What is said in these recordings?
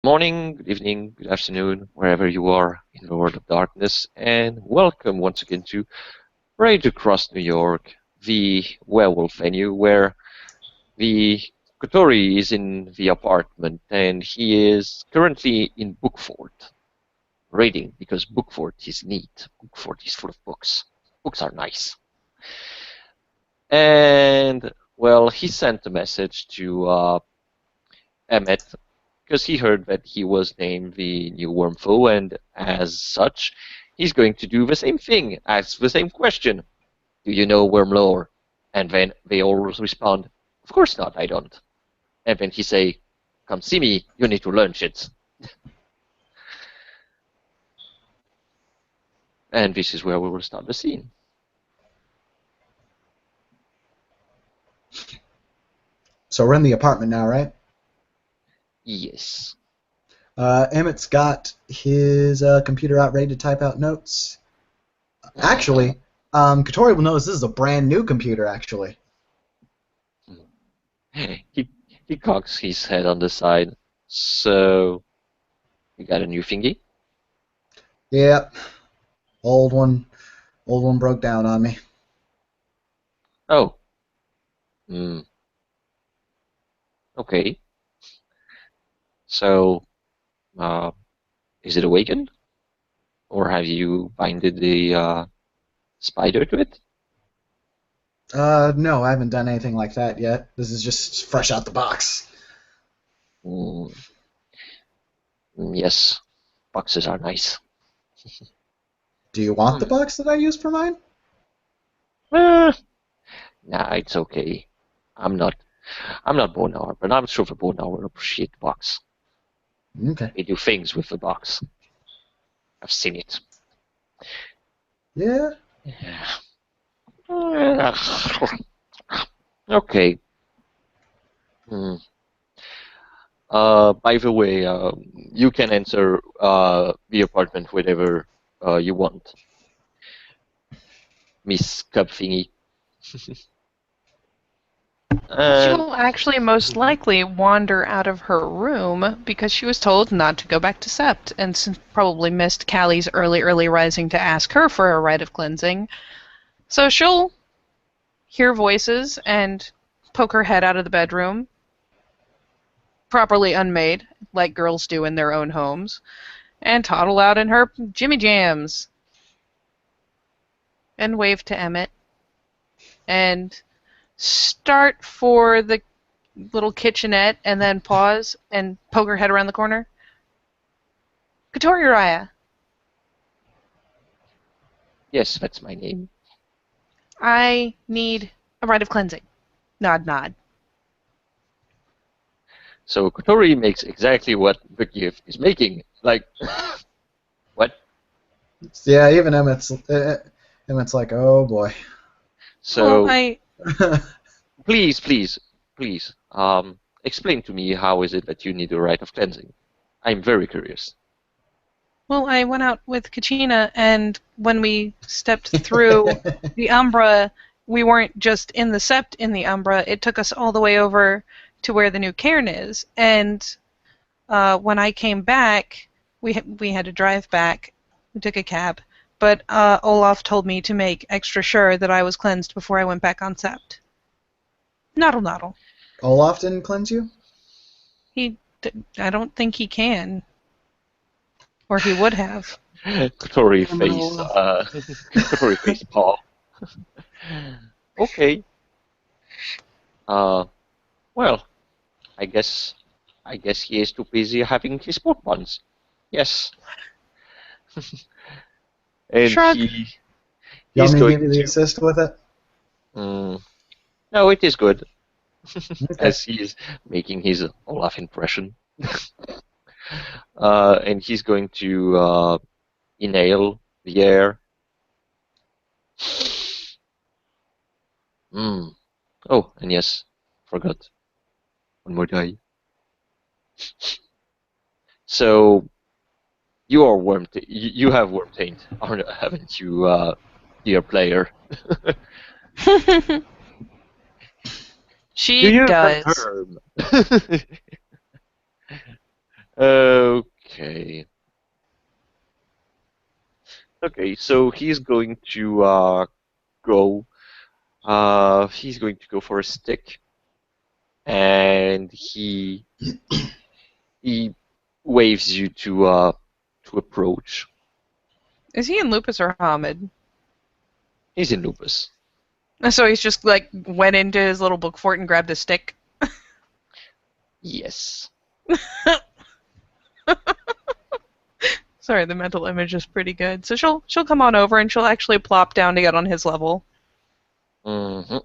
morning, good evening, good afternoon, wherever you are in the world of darkness, and welcome once again to Rage Across New York, the werewolf venue where the Kotori is in the apartment and he is currently in Bookfort, reading because Bookfort is neat. Bookfort is full of books. Books are nice. And, well, he sent a message to Emmett because he heard that he was named the new Wyrmfoe, and as such, he's going to do the same thing, ask the same question. Do you know Wyrm lore? And then they all respond, of course not, I don't. And then he say, come see me, you need to learn shit. And this is where we will start the scene. So we're in the apartment now, right? Yes. Emmett's got his computer out ready to type out notes. Actually, Kotori will notice this is a brand new computer, actually. He cocks his head on the side. So, you got a new thingy? Yep. Old one broke down on me. Oh. Hmm. Okay. So, is it awakened? Or have you binded the spider to it? No, I haven't done anything like that yet. This is just fresh out the box. Yes, boxes are nice. Do you want the box that I used for mine? Nah, it's okay. I'm not Bonar, but I'm sure the Bonar will appreciate the box. Okay. They do things with the box. I've seen it. Yeah. Okay. By the way, you can enter the apartment whenever you want, Miss Cup Thingy. She'll actually most likely wander out of her room because she was told not to go back to Sept, and probably missed Callie's early rising to ask her for a rite of cleansing. So she'll hear voices and poke her head out of the bedroom, properly unmade, like girls do in their own homes, and toddle out in her Jimmy Jams and wave to Emmett and start for the little kitchenette and then pause and poke her head around the corner. Kotori Raya. Yes, that's my name. I need a rite of cleansing. Nod, nod. So Kotori makes exactly what the gift is making. Like, what? Yeah, even Emmett's like, oh boy. So, Well, please, explain to me how is it that you need a rite of cleansing. I'm very curious. Well, I went out with Kachina, and when we stepped through the Umbra, we weren't just in the Sept in the Umbra. It took us all the way over to where the new cairn is. And when I came back, we had to drive back. We took a cab. But Olaf told me to make extra sure that I was cleansed before I went back on Sept. Noddle, noddle. Olaf didn't cleanse you? I don't think he can. Or he would have. Kotori face paw. Okay. Well, I guess he is too busy having his sport buns. Yes. And Shrug. he's You want me to going give you the assist with it? No, it is good. Okay. As he is making his Olaf impression. And he's going to inhale the air. Oh, and yes, forgot. One more die. So, you are you have worm taint, haven't you, dear player? She does. Confirm? Okay. Okay, so he's going to go. He's going to go for a stick, and he waves you to approach. Is he in Lupus or Hamid? He's in Lupus. So he's just like went into his little book fort and grabbed a stick. Yes. Sorry, the mental image is pretty good. So she'll come on over and she'll actually plop down to get on his level. Hmm.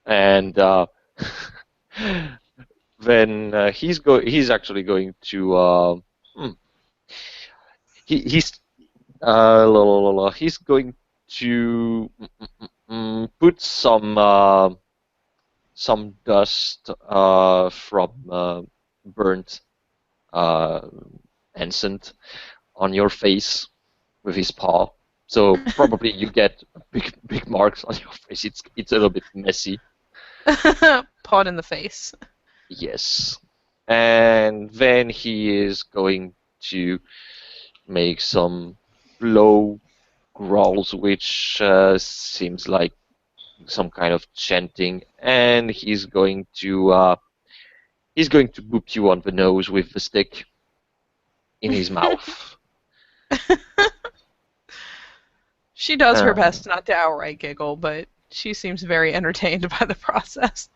And then he's actually going to he's he's going to put some dust from burnt uh, incense on your face with his paw. So probably you get big marks on your face. It's a little bit messy. Pawed in the face. Yes. And then he is going to make some low growls, which seems like some kind of chanting, and he's going to boop you on the nose with the stick in his mouth. She does her Uh, best not to outright giggle, but she seems very entertained by the process.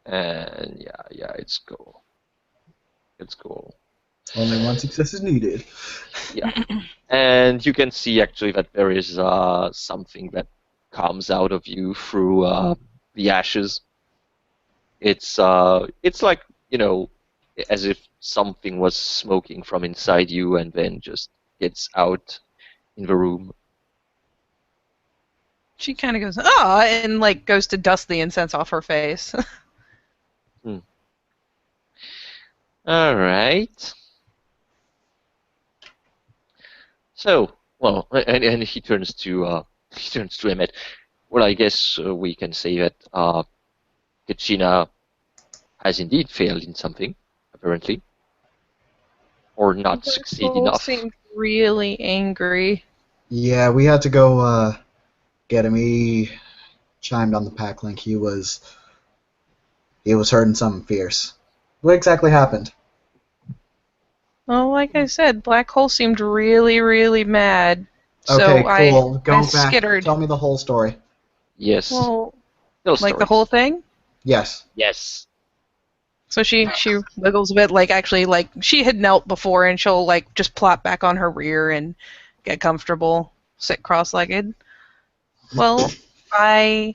and yeah, it's cool. It's cool. Only one success is needed. Yeah. And you can see actually that there is something that comes out of you through the ashes. It's like, as if something was smoking from inside you and then just gets out in the room. She kind of goes, "Ah," and like goes to dust the incense off her face. All right. So, well, and he turns to Emmett. Well, I guess we can say that Kachina has indeed failed in something, apparently, or not succeed Wyrmfoe enough. seemed really angry. Yeah, we had to go get him. He chimed on the pack link. He was hurting something fierce. What exactly happened? Well, like I said, Black Hole seemed really, really mad. Okay, So cool. Go I back. skittered. Tell me the whole story. Yes. Well, No like the stories. whole thing? Yes. Yes. So she wiggles a bit, like actually, like she had knelt before, and she'll like just plop back on her rear and get comfortable, sit cross-legged. Well, I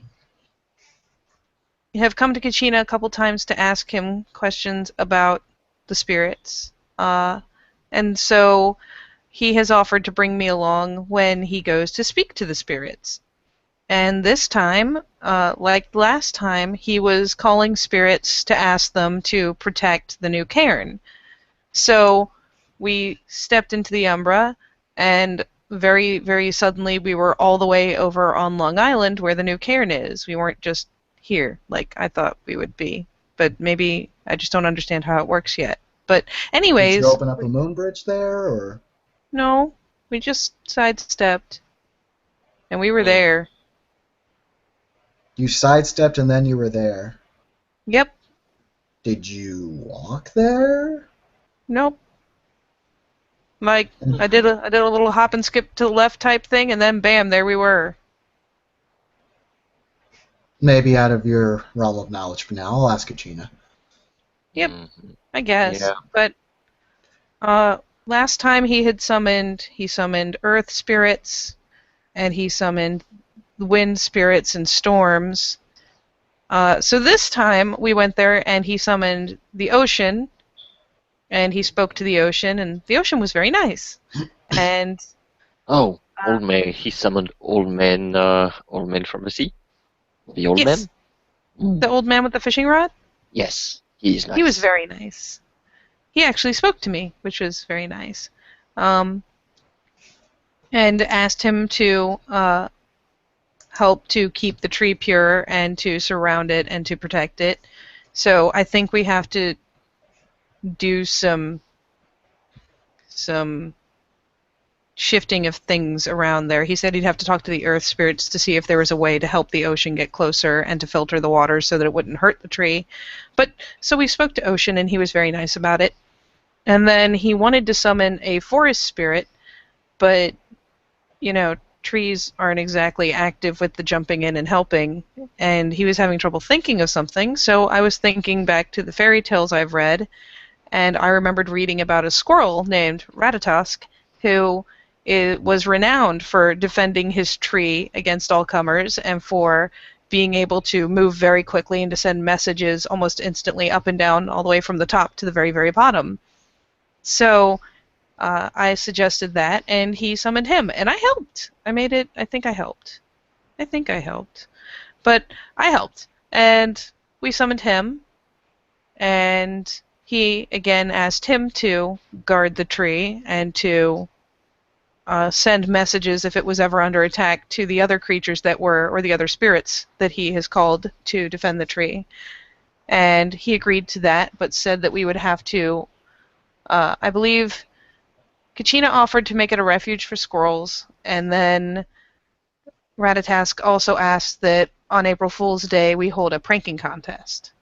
have come to Kachina a couple times to ask him questions about the spirits, and so he has offered to bring me along when he goes to speak to the spirits. And this time, like last time, he was calling spirits to ask them to protect the new cairn. So we stepped into the Umbra, and very, very suddenly we were all the way over on Long Island where the new cairn is. We weren't just here like I thought we would be. But maybe I just don't understand how it works yet. But Did anyways, you open up a moon bridge there, or? no, we just sidestepped. And we were Hmm. there. You sidestepped and then you were there. Yep. Did you walk there? Nope. Like I did a little hop and skip to the left type thing, and then bam, there we were. Maybe out of your realm of knowledge for now. I'll ask Kachina. Yep. Mhm. I guess. Yeah. But last time he summoned earth spirits, and he summoned wind spirits and storms. So this time we went there and he summoned the ocean, and he spoke to the ocean, and the ocean was very nice. And Oh, old man. He summoned old men from the sea. The old yes, man. the old man with the fishing rod, Yes, he is nice. he was very nice. He actually spoke to me, which was very nice. And asked him to help to keep the tree pure and to surround it and to protect it. So I think we have to do some some shifting of things around there. He said he'd have to talk to the earth spirits to see if there was a way to help the ocean get closer and to filter the water so that it wouldn't hurt the tree. But so we spoke to Ocean, and he was very nice about it. And then he wanted to summon a forest spirit, but, you know, trees aren't exactly active with the jumping in and helping, and he was having trouble thinking of something, so I was thinking back to the fairy tales I've read, and I remembered reading about a squirrel named Ratatosk, who was renowned for defending his tree against all comers and for being able to move very quickly and to send messages almost instantly up and down all the way from the top to the very, very bottom. So I suggested that, and he summoned him, and I helped. I made it. I think I helped. But I helped, and we summoned him, and he again asked him to guard the tree and to send messages if it was ever under attack to the other creatures that were, or the other spirits that he has called to defend the tree. And he agreed to that, but said that we would have to, I believe, Kachina offered to make it a refuge for squirrels, and then Ratatask also asked that on April Fool's Day we hold a pranking contest.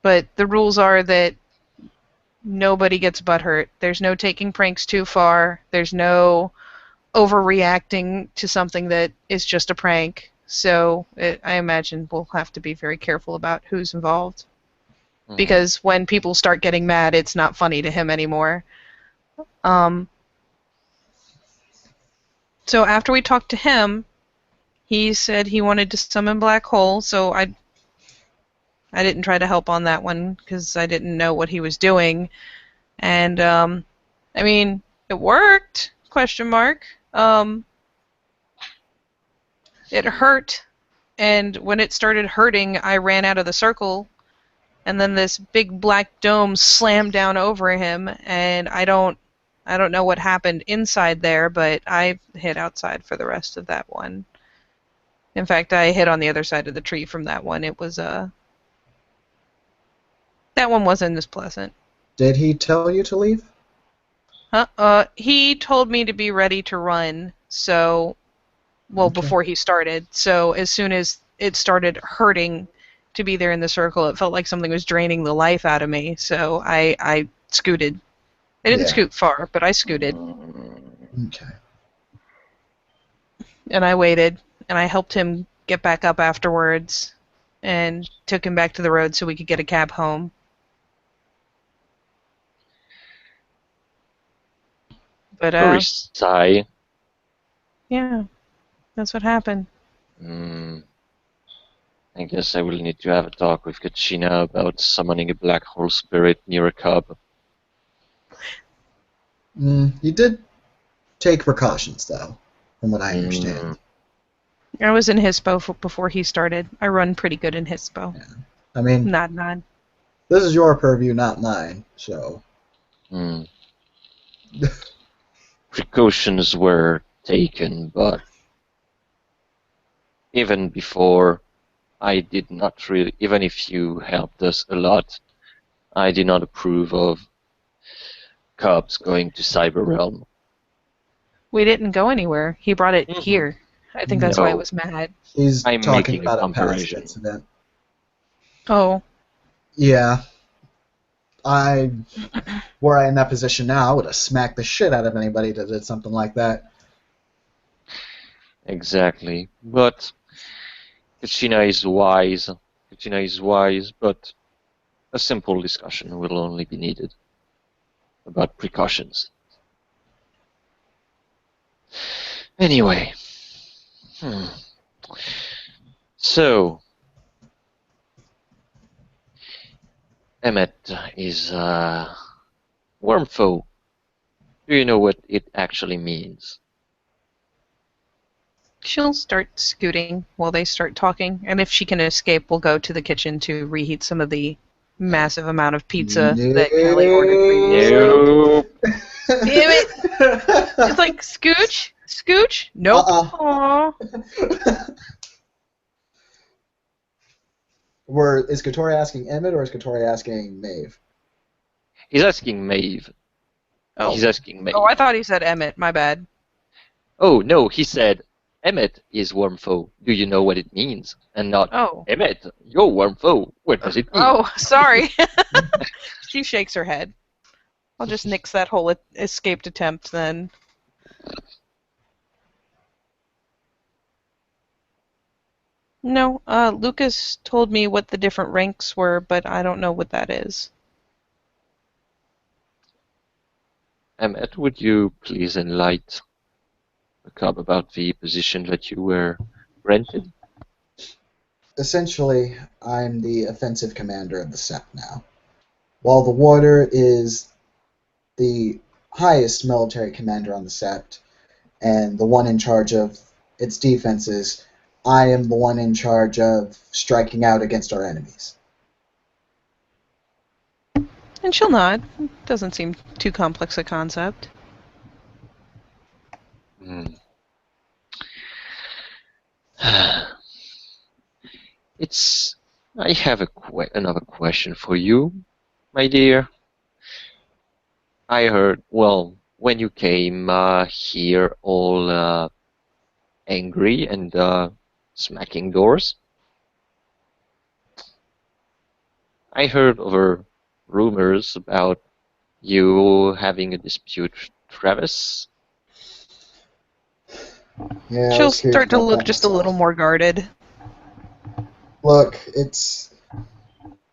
But the rules are that nobody gets butthurt. There's no taking pranks too far. There's no overreacting to something that is just a prank. So I imagine we'll have to be very careful about who's involved. Because when people start getting mad, it's not funny to him anymore. So after we talked to him, he said he wanted to summon Black Hole, so I didn't try to help on that one because I didn't know what he was doing. And, I mean, it worked, question mark. It hurt, and when it started hurting, I ran out of the circle, and then this big black dome slammed down over him, and I don't know what happened inside there, but I hid outside for the rest of that one. In fact, I hid on the other side of the tree from that one. It was, that one wasn't as pleasant. Did he tell you to leave? He told me to be ready to run, so, well, Okay. before he started. So as soon as it started hurting to be there in the circle, it felt like something was draining the life out of me, so I scooted. I didn't scoot far, but I scooted. Okay. And I waited, and I helped him get back up afterwards, and took him back to the road so we could get a cab home. But, Very sigh. yeah, that's what happened. I guess I will need to have a talk with Kachina about summoning a black hole spirit near a cub. You did take precautions, though, from what I understand. I was in Hispo before he started. I run pretty good in Hispo. Yeah. I mean, Nod. this is your purview, not mine, so... Precautions were taken, but even before, I did not really, even if you helped us a lot, I did not approve of cubs going to Cyber Realm. We didn't go anywhere. He brought it here. I think that's why I No. was mad. He's I'm talking making a about a past comparison. incident. Oh. Yeah. Were I in that position now, I would have smacked the shit out of anybody that did something like that. Exactly. But Kachina is wise. But a simple discussion will only be needed about precautions. Anyway. So, Emmett is Wyrmfoe. Do you know what it actually means? She'll start scooting while they start talking, and if she can escape, we'll go to the kitchen to reheat some of the massive amount of pizza that Kelly ordered previously. Nope. Damn it! It's like, Scooch? Nope. Aw. Is Kotori asking Emmett or is Kotori asking Maeve? He's asking Maeve. Oh. He's asking Maeve. Oh, I thought he said Emmett. My bad. Oh, no, he said, Emmett is Wyrmfoe. Do you know what it means? And not, Oh. Emmett, you're Wyrmfoe. What does it mean? Oh, sorry. She shakes her head. I'll just nix that whole escaped attempt then. No, Lucas told me what the different ranks were, but I don't know what that is. Emmett, would you please enlighten the cub about the position that you were granted? Essentially, I'm the offensive commander of the Sept now. While the Warder is the highest military commander on the Sept and the one in charge of its defenses, I am the one in charge of striking out against our enemies. And she'll nod. Doesn't seem too complex a concept. Hmm. I have another question for you, my dear. I heard, well, when you came here all angry and smacking doors, I heard over rumors about you having a dispute with Travis. Yeah, I She'll was curious start to about look that just a myself. little more guarded. Look, this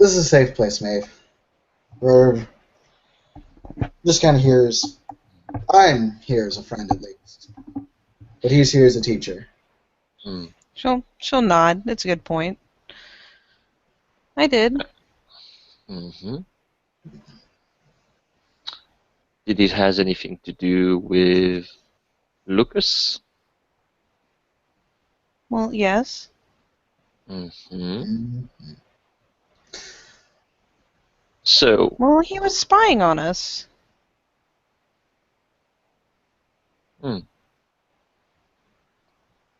is a safe place, Maeve. We're just kind of here as I'm here as a friend at least, but he's here as a teacher. Hmm. She'll nod. It's a good point. I did. Mm-hmm. Did it has anything to do with Lucas? Well, yes. Mm-hmm. Mm. So, Well, he was spying on us.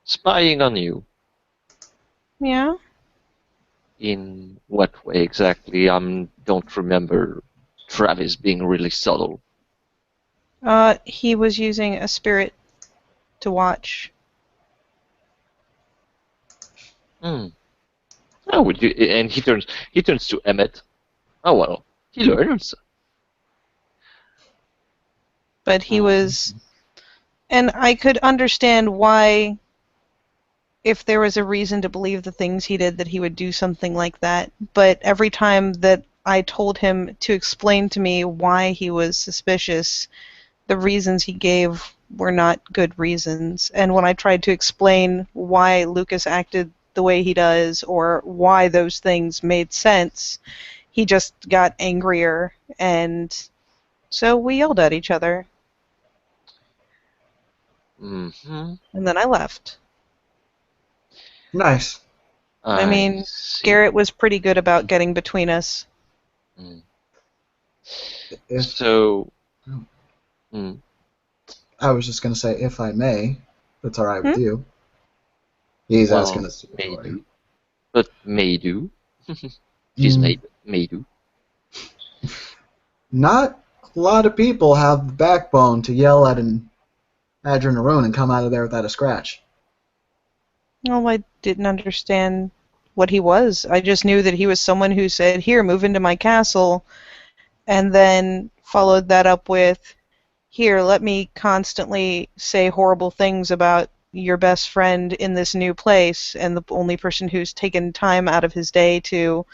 spying on you. Yeah. In what way exactly? I don't remember Travis being really subtle. He was using a spirit to watch. Hmm. Oh, would you? And he turns to Emmett. Oh well, he learns. But he was, and I could understand why, if there was a reason to believe the things he did, that he would do something like that. But every time that I told him to explain to me why he was suspicious, the reasons he gave were not good reasons. And when I tried to explain why Lucas acted the way he does, or why those things made sense, he just got angrier, and so we yelled at each other, Mm-hmm. and then I left. Nice. I I mean, see. Garrett was pretty good about getting between us. Mm. If So, mm, I was just going to say, if I may, that's all right with Hmm? you. He's asking well, us to may Kotori. do, but may do. She's Mm, may do. not a lot of people have the backbone to yell at an Adrenaline and come out of there without a scratch. Well, I didn't understand what he was. I just knew that he was someone who said, "Here, move into my castle," and then followed that up with, "Here, let me constantly say horrible things about your best friend in this new place," and the only person who's taken time out of his day to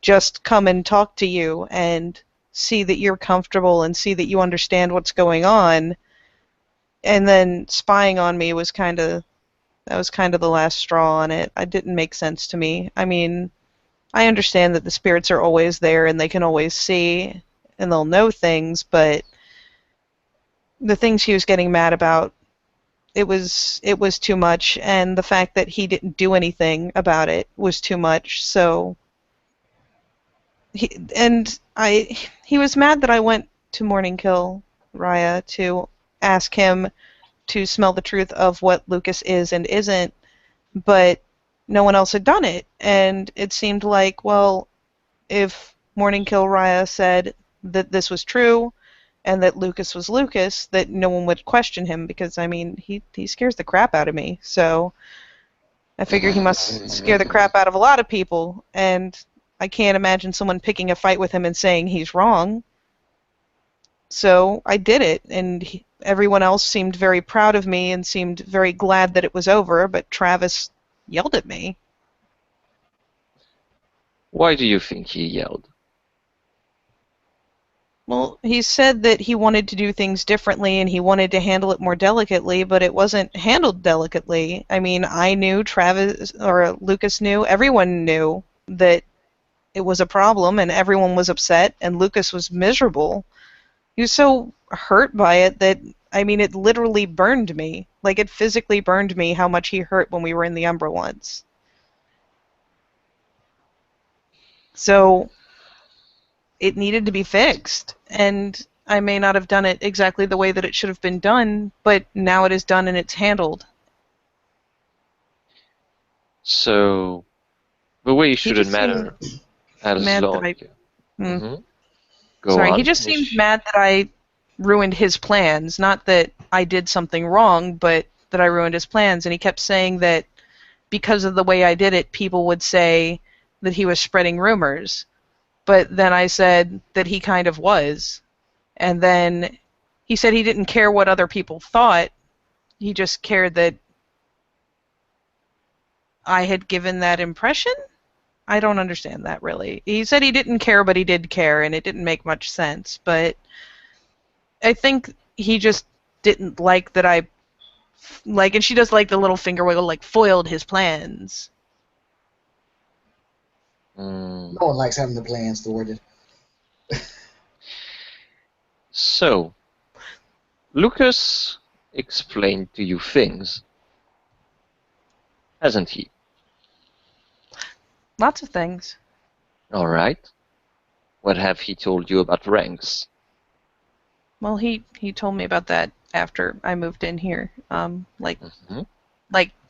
just come and talk to you and see that you're comfortable and see that you understand what's going on, and then spying on me was that was kind of the last straw on it. It didn't make sense to me. I mean, I understand that the spirits are always there and they can always see and they'll know things, but the things he was getting mad about, it was too much, and the fact that he didn't do anything about it was too much. So he was mad that I went to Morning Kill Raya to ask him to smell the truth of what Lucas is and isn't, but no one else had done it. And it seemed like, well, if Morning Kill Raya said that this was true and that Lucas was Lucas, that no one would question him because, I mean, he scares the crap out of me. So I figure he must scare the crap out of a lot of people, and I can't imagine someone picking a fight with him and saying he's wrong. So I did it, and everyone else seemed very proud of me and seemed very glad that it was over, but Travis yelled at me. Why do you think he yelled? Well, he said that he wanted to do things differently and he wanted to handle it more delicately, but it wasn't handled delicately. I mean, I knew, Travis or Lucas knew, everyone knew that it was a problem and everyone was upset and Lucas was miserable. He was so hurt by it that, I mean, it literally burned me. Like, it physically burned me how much he hurt when we were in the Umbra once. So it needed to be fixed, and I may not have done it exactly the way that it should have been done, but now it is done and it's handled. So the way He shouldn't just matter seemed as mad that long. Hmm. Go Sorry, he on. just seemed mad that I ruined his plans. Not that I did something wrong, but that I ruined his plans. And he kept saying that because of the way I did it, people would say that he was spreading rumors. But then I said that he kind of was. And then he said he didn't care what other people thought. He just cared that I had given that impression. I don't understand that, really. He said he didn't care, but he did care, and it didn't make much sense. But I think he just didn't like that I, like, and she does like the little finger wiggle, like, foiled his plans. Mm. No one likes having the plans thwarted. So, Lucas explained to you things, hasn't he? Lots of things. All right. What have he told you about ranks? Well, he told me about that after I moved in here, like Mhm.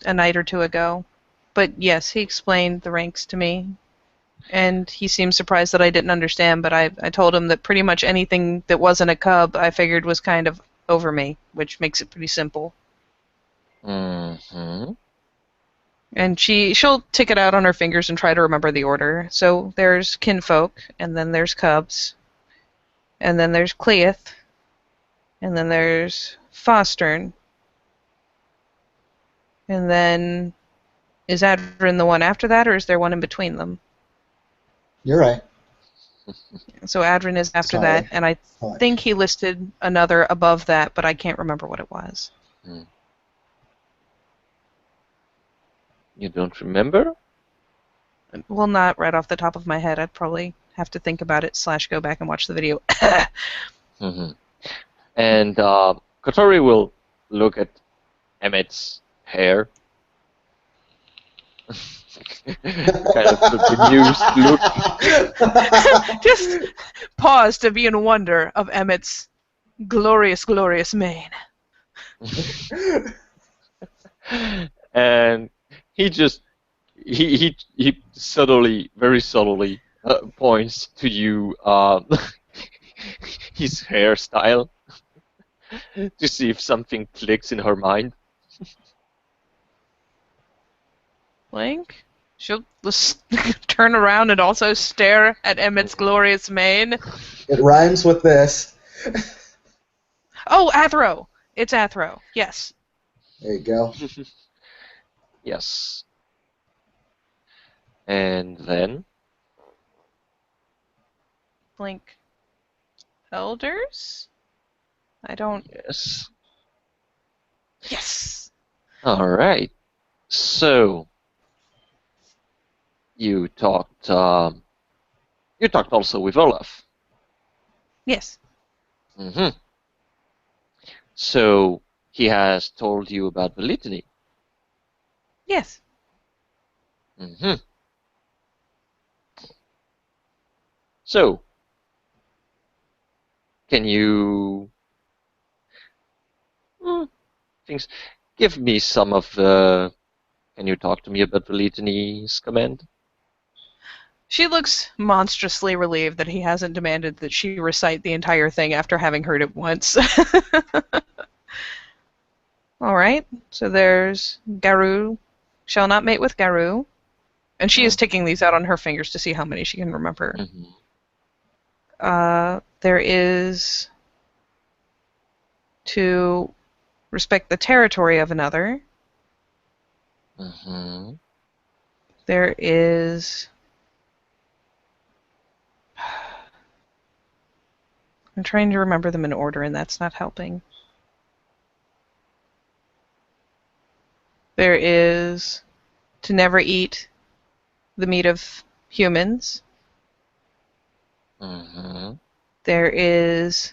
a night or two ago. But yes, he explained the ranks to me, and he seemed surprised that I didn't understand. But I told him that pretty much anything that wasn't a cub, I figured was kind of over me, which makes it pretty simple. Mm-hmm. And she'll tick it out on her fingers and try to remember the order. So there's kinfolk, and then there's cubs, and then there's Cleith, and then there's Fostern, and then is Adrin the one after that, or is there one in between them? You're right. So Adrin is after Sorry. that, and I Sorry. think he listed another above that, but I can't remember what it was. You don't remember? Well, not right off the top of my head. I'd probably have to think about it / go back and watch the video. Mm-hmm. And Kotori will look at Emmett's hair. Kind of the bemused look. Just pause to be in wonder of Emmett's glorious, glorious mane. And he just he subtly, very subtly points to you his hairstyle to see if something clicks in her mind. Blink. She'll just turn around and also stare at Emmett's glorious mane. It rhymes with this. Oh, Athro! It's Athro. Yes. There you go. Yes. And then Blink. Elders? I don't... yes. Yes! All right. So you talked also with Olaf. Yes. Mm-hmm. So he has told you about the litany. Yes. Mm-hmm. So can you things give me some of the? Can you talk to me about the litany's command? She looks monstrously relieved that he hasn't demanded that she recite the entire thing after having heard it once. All right, so there's garou. Shall not mate with garou. And she is ticking these out on her fingers to see how many she can remember. There is to respect the territory of another. There is... I'm trying to remember them in order, and that's not helping. There is to never eat the meat of humans. There is...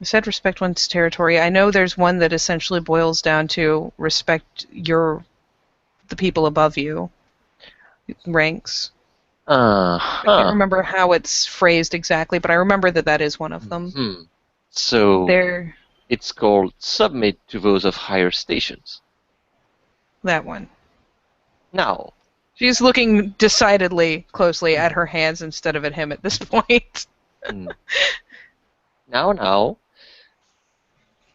I said respect one's territory. I know there's one that essentially boils down to respect the people above you. Ranks. I can't remember how it's phrased exactly, but I remember that is one of them. So it's called submit to those of higher stations. That one. Now. She's looking decidedly closely at her hands instead of at him at this point. Now,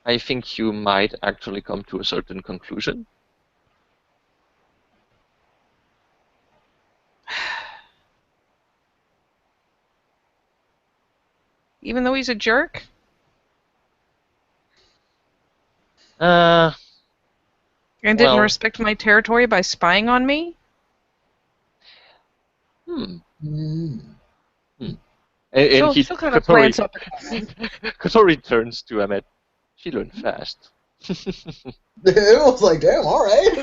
I think you might actually come to a certain conclusion. Even though he's a jerk? And didn't respect my territory by spying on me? And She'll kind of glance up. Kotori turns to Emmett. She learned fast. It was like, damn, all right.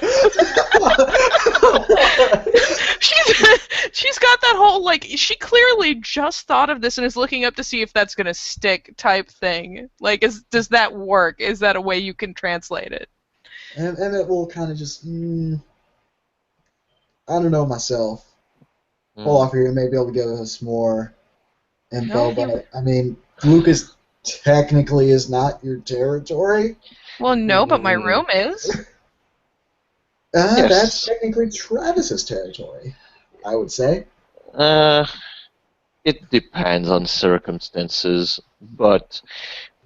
She's got that whole, like, she clearly just thought of this and is looking up to see if that's going to stick type thing. Like, does that work? Is that a way you can translate it? And Emmett will kind of just, I don't know myself. Pull off here and maybe able to give us more info, but, I mean, Lucas technically is not your territory. Well, no, but my room is. Yes. That's technically Travis's territory, I would say. It depends on circumstances, but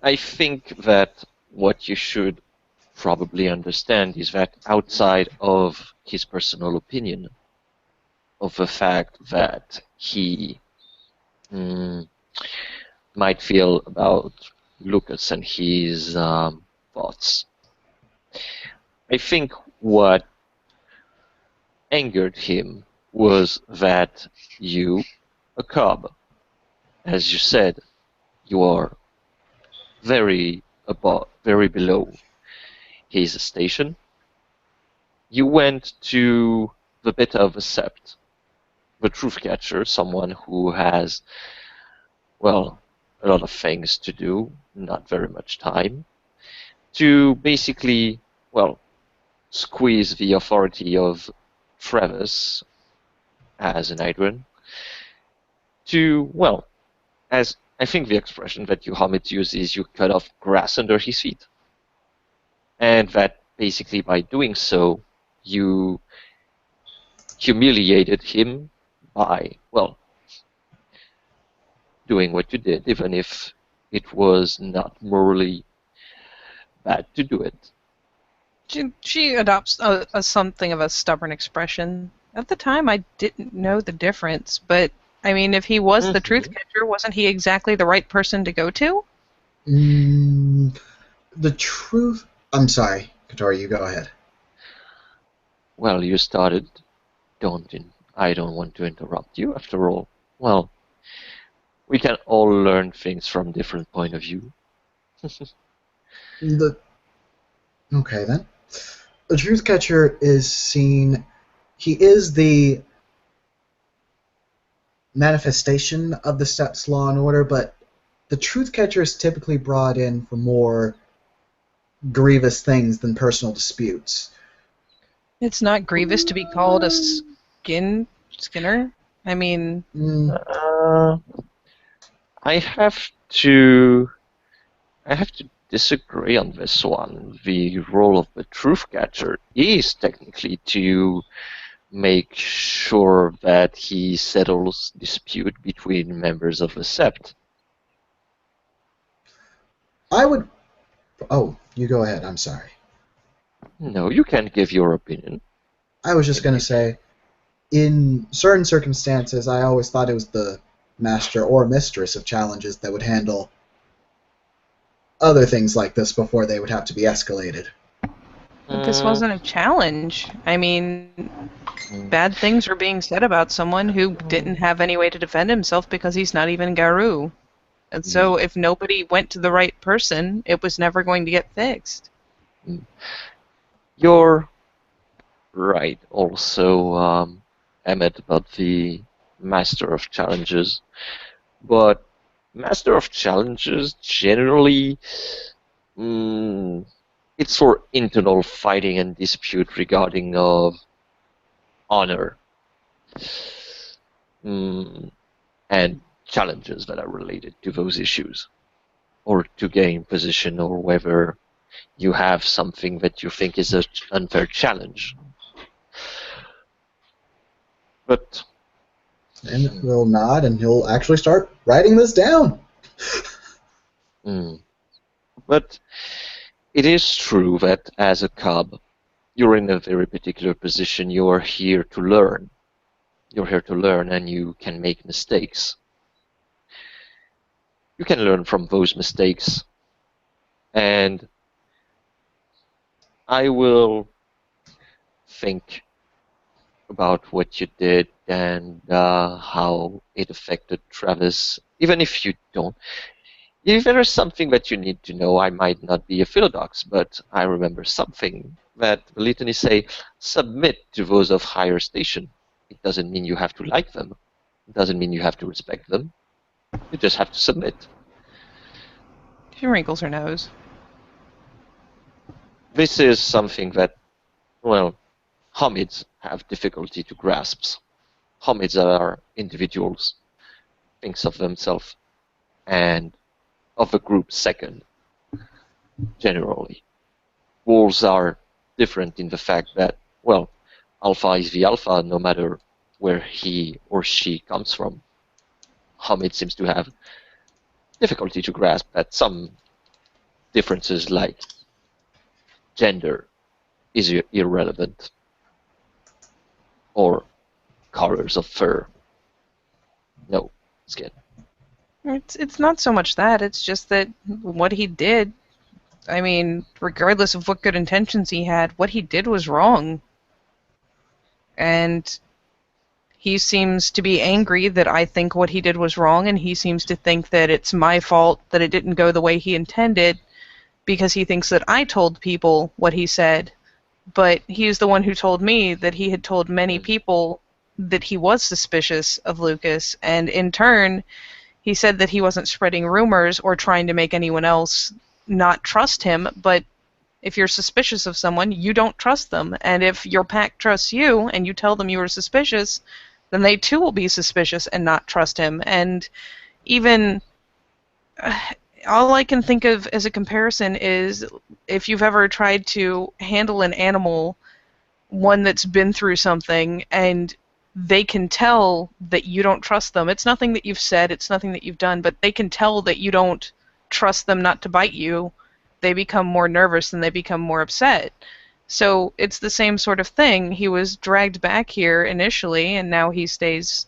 I think that what you should probably understand is that outside of his personal opinion, of the fact that he might feel about Lucas and his thoughts, I think what angered him was that you, a cub, as you said, you are very below his station. You went to the bit of a sept, the truth catcher, someone who has, well, a lot of things to do, not very much time, to basically, well, squeeze the authority of Travis as an Adrian to, well, as I think the expression that Muhammad used is you cut off grass under his feet. And that basically by doing so, you humiliated him by, well, doing what you did, even if it was not morally bad to do it. She adopts something of a stubborn expression. At the time, I didn't know the difference, but, I mean, if he was the truth catcher, wasn't he exactly the right person to go to? The truth... I'm sorry, Kotori, you go ahead. Well, you started. I don't want to interrupt you, after all. Well, we can all learn things from different point of view. Okay, then. The truth catcher is seen... He is the manifestation of the Sept's law and order, but the truth catcher is typically brought in for more grievous things than personal disputes. It's not grievous to be called a skinner? I mean... I have to disagree on this one. The role of the truth catcher is technically to make sure that he settles dispute between members of the sept. I would. Oh, you go ahead. I'm sorry. No, you can't give your opinion. I was just going to say, in certain circumstances, I always thought it was the master or mistress of challenges that would handle other things like this before they would have to be escalated. But this wasn't a challenge. I mean, bad things were being said about someone who didn't have any way to defend himself because he's not even garous. And so if nobody went to the right person, it was never going to get fixed. You're right also, Emmett, about the Master of Challenges. But Master of Challenges generally, it's for internal fighting and dispute regarding of honor and challenges that are related to those issues, or to gain position, or whether you have something that you think is an unfair challenge. But And he'll nod and he'll actually start writing this down. But it is true that as a cub, you're in a very particular position. You are here to learn. You're here to learn, and you can make mistakes. You can learn from those mistakes, and I will think about what you did and how it affected Travis. Even if you don't, if there is something that you need to know, I might not be a philodox, but I remember something that the litany say, submit to those of higher station. It doesn't mean you have to like them. It doesn't mean you have to respect them. You just have to submit. She wrinkles her nose. This is something that, well, homids have difficulty to grasp. Homids are individuals, thinks of themselves, and of a group second, generally. Wolves are different in the fact that, well, alpha is the alpha no matter where he or she comes from. Homid seems to have difficulty to grasp that some differences like gender is irrelevant, or colors of fur. No, skin. It's not so much that, it's just that what he did, I mean, regardless of what good intentions he had, what he did was wrong. And he seems to be angry that I think what he did was wrong, and he seems to think that it's my fault that it didn't go the way he intended, because he thinks that I told people what he said. But he's the one who told me that he had told many people that he was suspicious of Lucas, and in turn, he said that he wasn't spreading rumors or trying to make anyone else not trust him, but if you're suspicious of someone, you don't trust them. And if your pack trusts you and you tell them you were suspicious, then they too will be suspicious and not trust him. And even all I can think of as a comparison is if you've ever tried to handle an animal, one that's been through something, and they can tell that you don't trust them. It's nothing that you've said, it's nothing that you've done, but they can tell that you don't trust them not to bite you. They become more nervous and they become more upset. So it's the same sort of thing. He was dragged back here initially, and now he stays,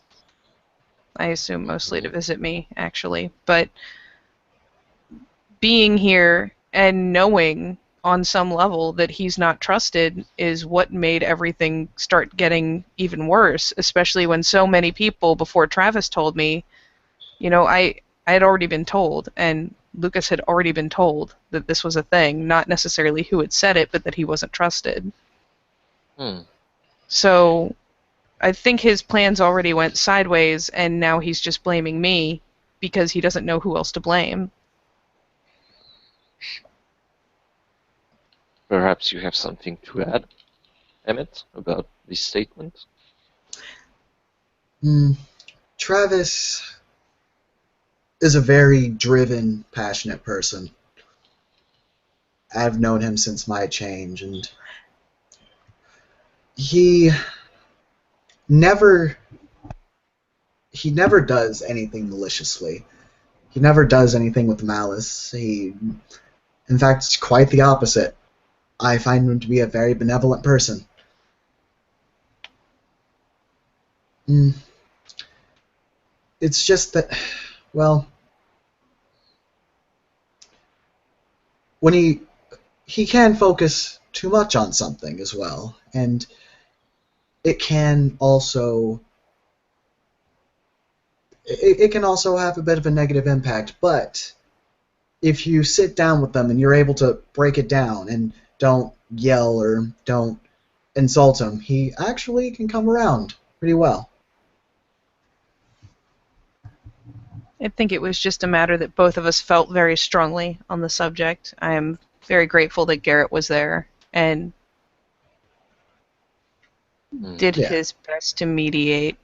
I assume, mostly to visit me, actually. But being here and knowing on some level that he's not trusted is what made everything start getting even worse, especially when so many people before Travis told me, I had already been told, and Lucas had already been told that this was a thing, not necessarily who had said it, but that he wasn't trusted. So I think his plans already went sideways, and now he's just blaming me because he doesn't know who else to blame. Perhaps you have something to add, Emmett, about this statement? Travis is a very driven, passionate person. I've known him since my change, and he never he never does anything maliciously. He never does anything with malice. In fact, it's quite the opposite. I find him to be a very benevolent person. Mm. It's just that, well, when he can focus too much on something as well, and it can also it can also have a bit of a negative impact. But if you sit down with them and you're able to break it down and don't yell or don't insult him, he actually can come around pretty well. I think it was just a matter that both of us felt very strongly on the subject. I am very grateful that Garrett was there and did Yeah. his best to mediate.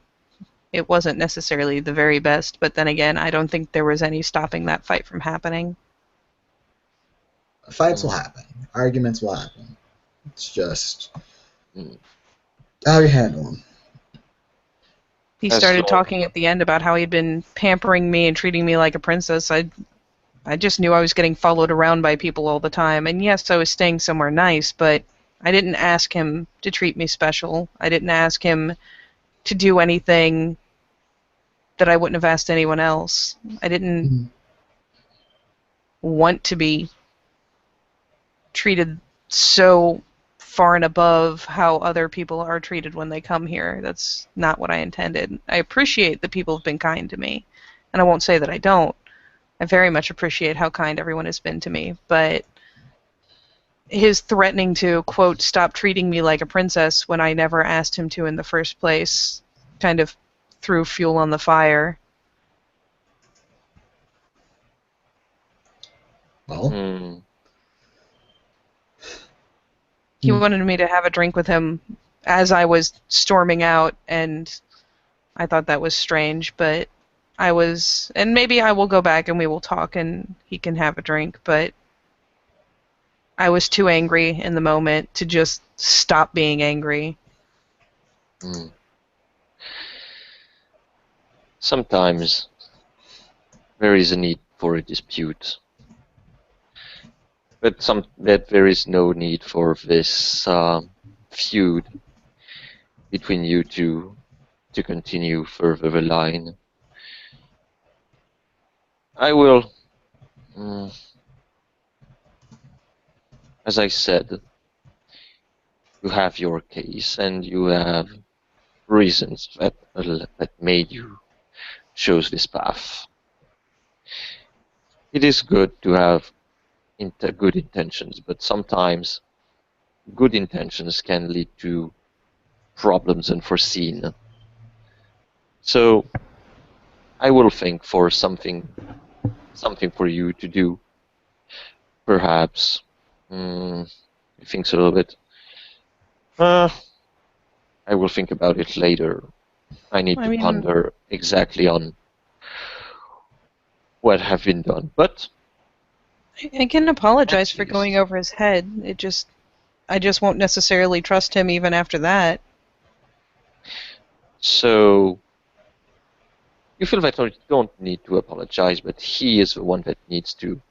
It wasn't necessarily the very best, but then again, I don't think there was any stopping that fight from happening. Fights will happen. Arguments will happen. It's just Mm. how you handle them. He As started long- talking at the end about how he'd been pampering me and treating me like a princess. I just knew I was getting followed around by people all the time. And yes, I was staying somewhere nice, but I didn't ask him to treat me special. I didn't ask him to do anything that I wouldn't have asked anyone else. I didn't Mhm. want to be treated so far and above how other people are treated when they come here. That's not what I intended. I appreciate that people have been kind to me, and I won't say that I don't. I very much appreciate how kind everyone has been to me, but his threatening to, quote, stop treating me like a princess when I never asked him to in the first place kind of threw fuel on the fire. Well, Mm. He Hmm. wanted me to have a drink with him as I was storming out, and I thought that was strange, but and maybe I will go back and we will talk and he can have a drink, but I was too angry in the moment to just stop being angry. Mm. Sometimes there is a need for a dispute, but that there is no need for this feud between you two to continue further the line. I will, mm, as I said, you have your case and you have reasons that made you choose this path. It is good to have good intentions, but sometimes good intentions can lead to problems unforeseen. So I will think for something for you to do. Perhaps. He thinks a little bit. Uh, I will think about it later. I need I to mean, ponder exactly on what have been done. But I can apologize at for going least, over his head. I just won't necessarily trust him even after that. so you feel that you don't need to apologize, but he is the one that needs to.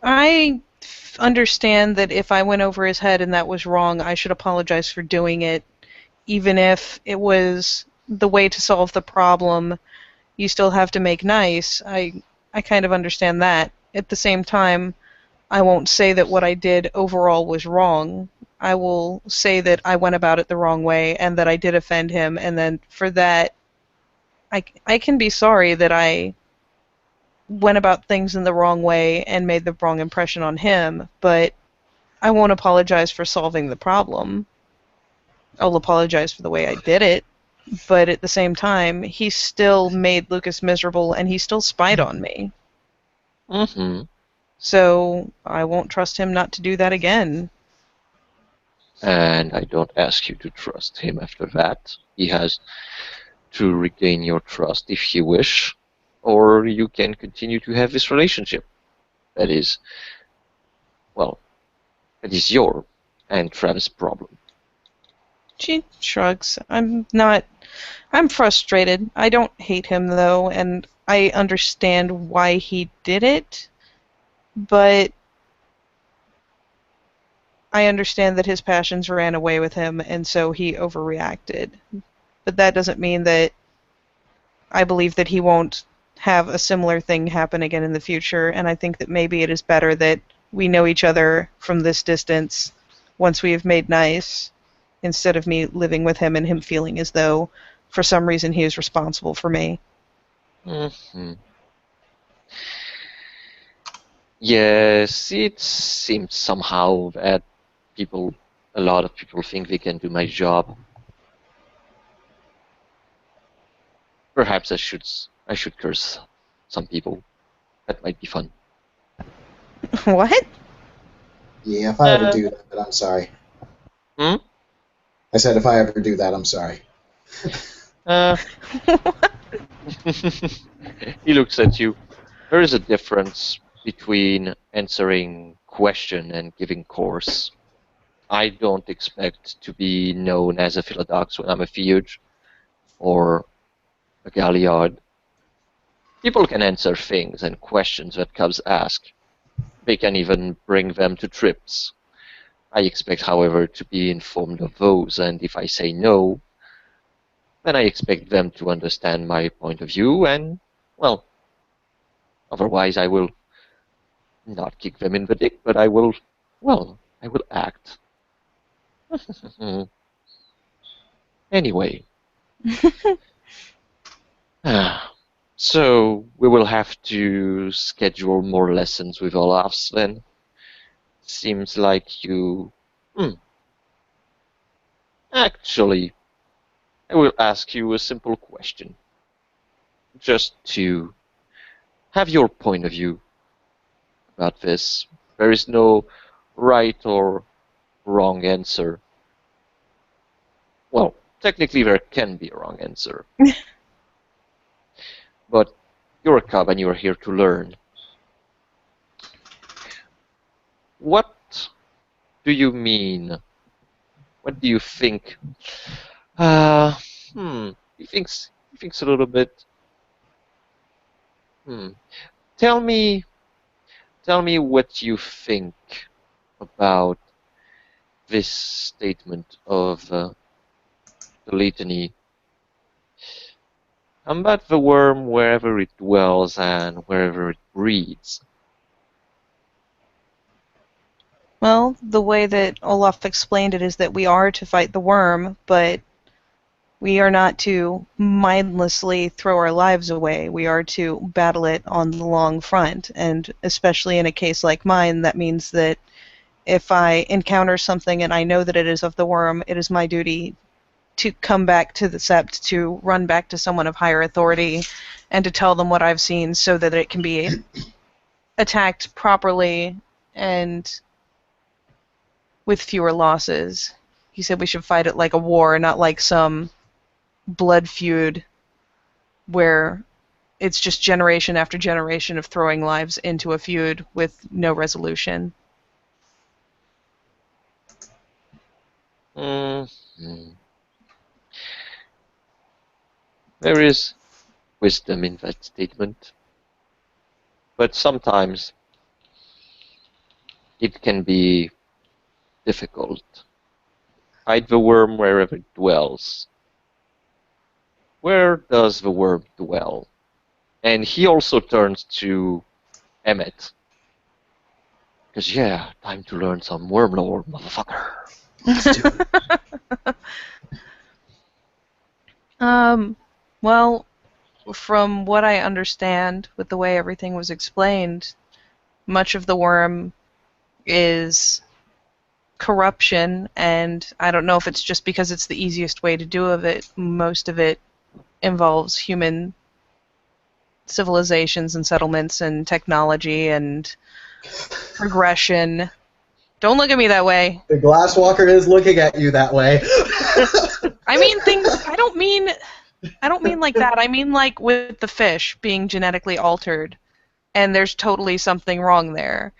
I understand that if I went over his head and that was wrong, I should apologize for doing it, even if it was the way to solve the problem. You still have to make nice. I kind of understand that. At the same time, I won't say that what I did overall was wrong. I will say that I went about it the wrong way and that I did offend him, and then for that, I can be sorry that I went about things in the wrong way and made the wrong impression on him, but I won't apologize for solving the problem. I'll apologize for the way I did it, but at the same time, he still made Lucas miserable and he still spied on me. Mm-hmm. So I won't trust him not to do that again. And I don't ask you to trust him after that. He has to regain your trust if you wish, or you can continue to have this relationship. That is, well, that is your and Travis' problem. She shrugs. I'm frustrated. I don't hate him, though, and I understand why he did it, but I understand that his passions ran away with him, and so he overreacted. But that doesn't mean that I believe that he won't have a similar thing happen again in the future, and I think that maybe it is better that we know each other from this distance once we have made nice, instead of me living with him and him feeling as though, for some reason, he is responsible for me. Hmm. Yes, it seems somehow that a lot of people think they can do my job. Perhaps I should curse some people. That might be fun. What? Yeah, if I ever Uh, do that, I'm sorry. hmm? I said if I ever do that, I'm sorry. Uh, he looks at you. There is a difference between answering question and giving course. I don't expect to be known as a Philodox when I'm a Fiuge or a Galliard. People can answer things and questions that cubs ask. They can even bring them to trips. I expect, however, to be informed of those, and if I say no, then I expect them to understand my point of view, and, well, otherwise I will not kick them in the dick, but I will, well, I will act. Anyway, so we will have to schedule more lessons with Olafs then. Seems like you... Hmm. Actually, I will ask you a simple question. Just to have your point of view about this. There is no right or wrong answer. Well, technically there can be a wrong answer. But you're a cub and you're here to learn. What do you mean? What do you think? Uh, hmm. He thinks a little bit. Hmm. Tell me, tell me what you think about this statement of the litany. Combat the worm wherever it dwells and wherever it breeds. Well, the way that Olaf explained it is that we are to fight the worm, but we are not to mindlessly throw our lives away. We are to battle it on the long front. And especially in a case like mine, that means that if I encounter something and I know that it is of the worm, it is my duty to come back to the sept, to run back to someone of higher authority, and to tell them what I've seen so that it can be attacked properly and with fewer losses. He said we should fight it like a war, not like some blood feud where it's just generation after generation of throwing lives into a feud with no resolution. Mm-hmm. There is wisdom in that statement, but sometimes it can be difficult. Hide the worm wherever it dwells. Where does the worm dwell? And he also turns to Emmett. Because, yeah, time to learn some worm lore, motherfucker. Let's do it. Well, from what I understand, with the way everything was explained, much of the worm is corruption, and I don't know if it's just because it's the easiest way to do of it. Most of it involves human civilizations and settlements and technology and progression. Don't look at me that way. The Glasswalker is looking at you that way. I mean things. I don't mean like that. I mean like with the fish being genetically altered, and there's totally something wrong there.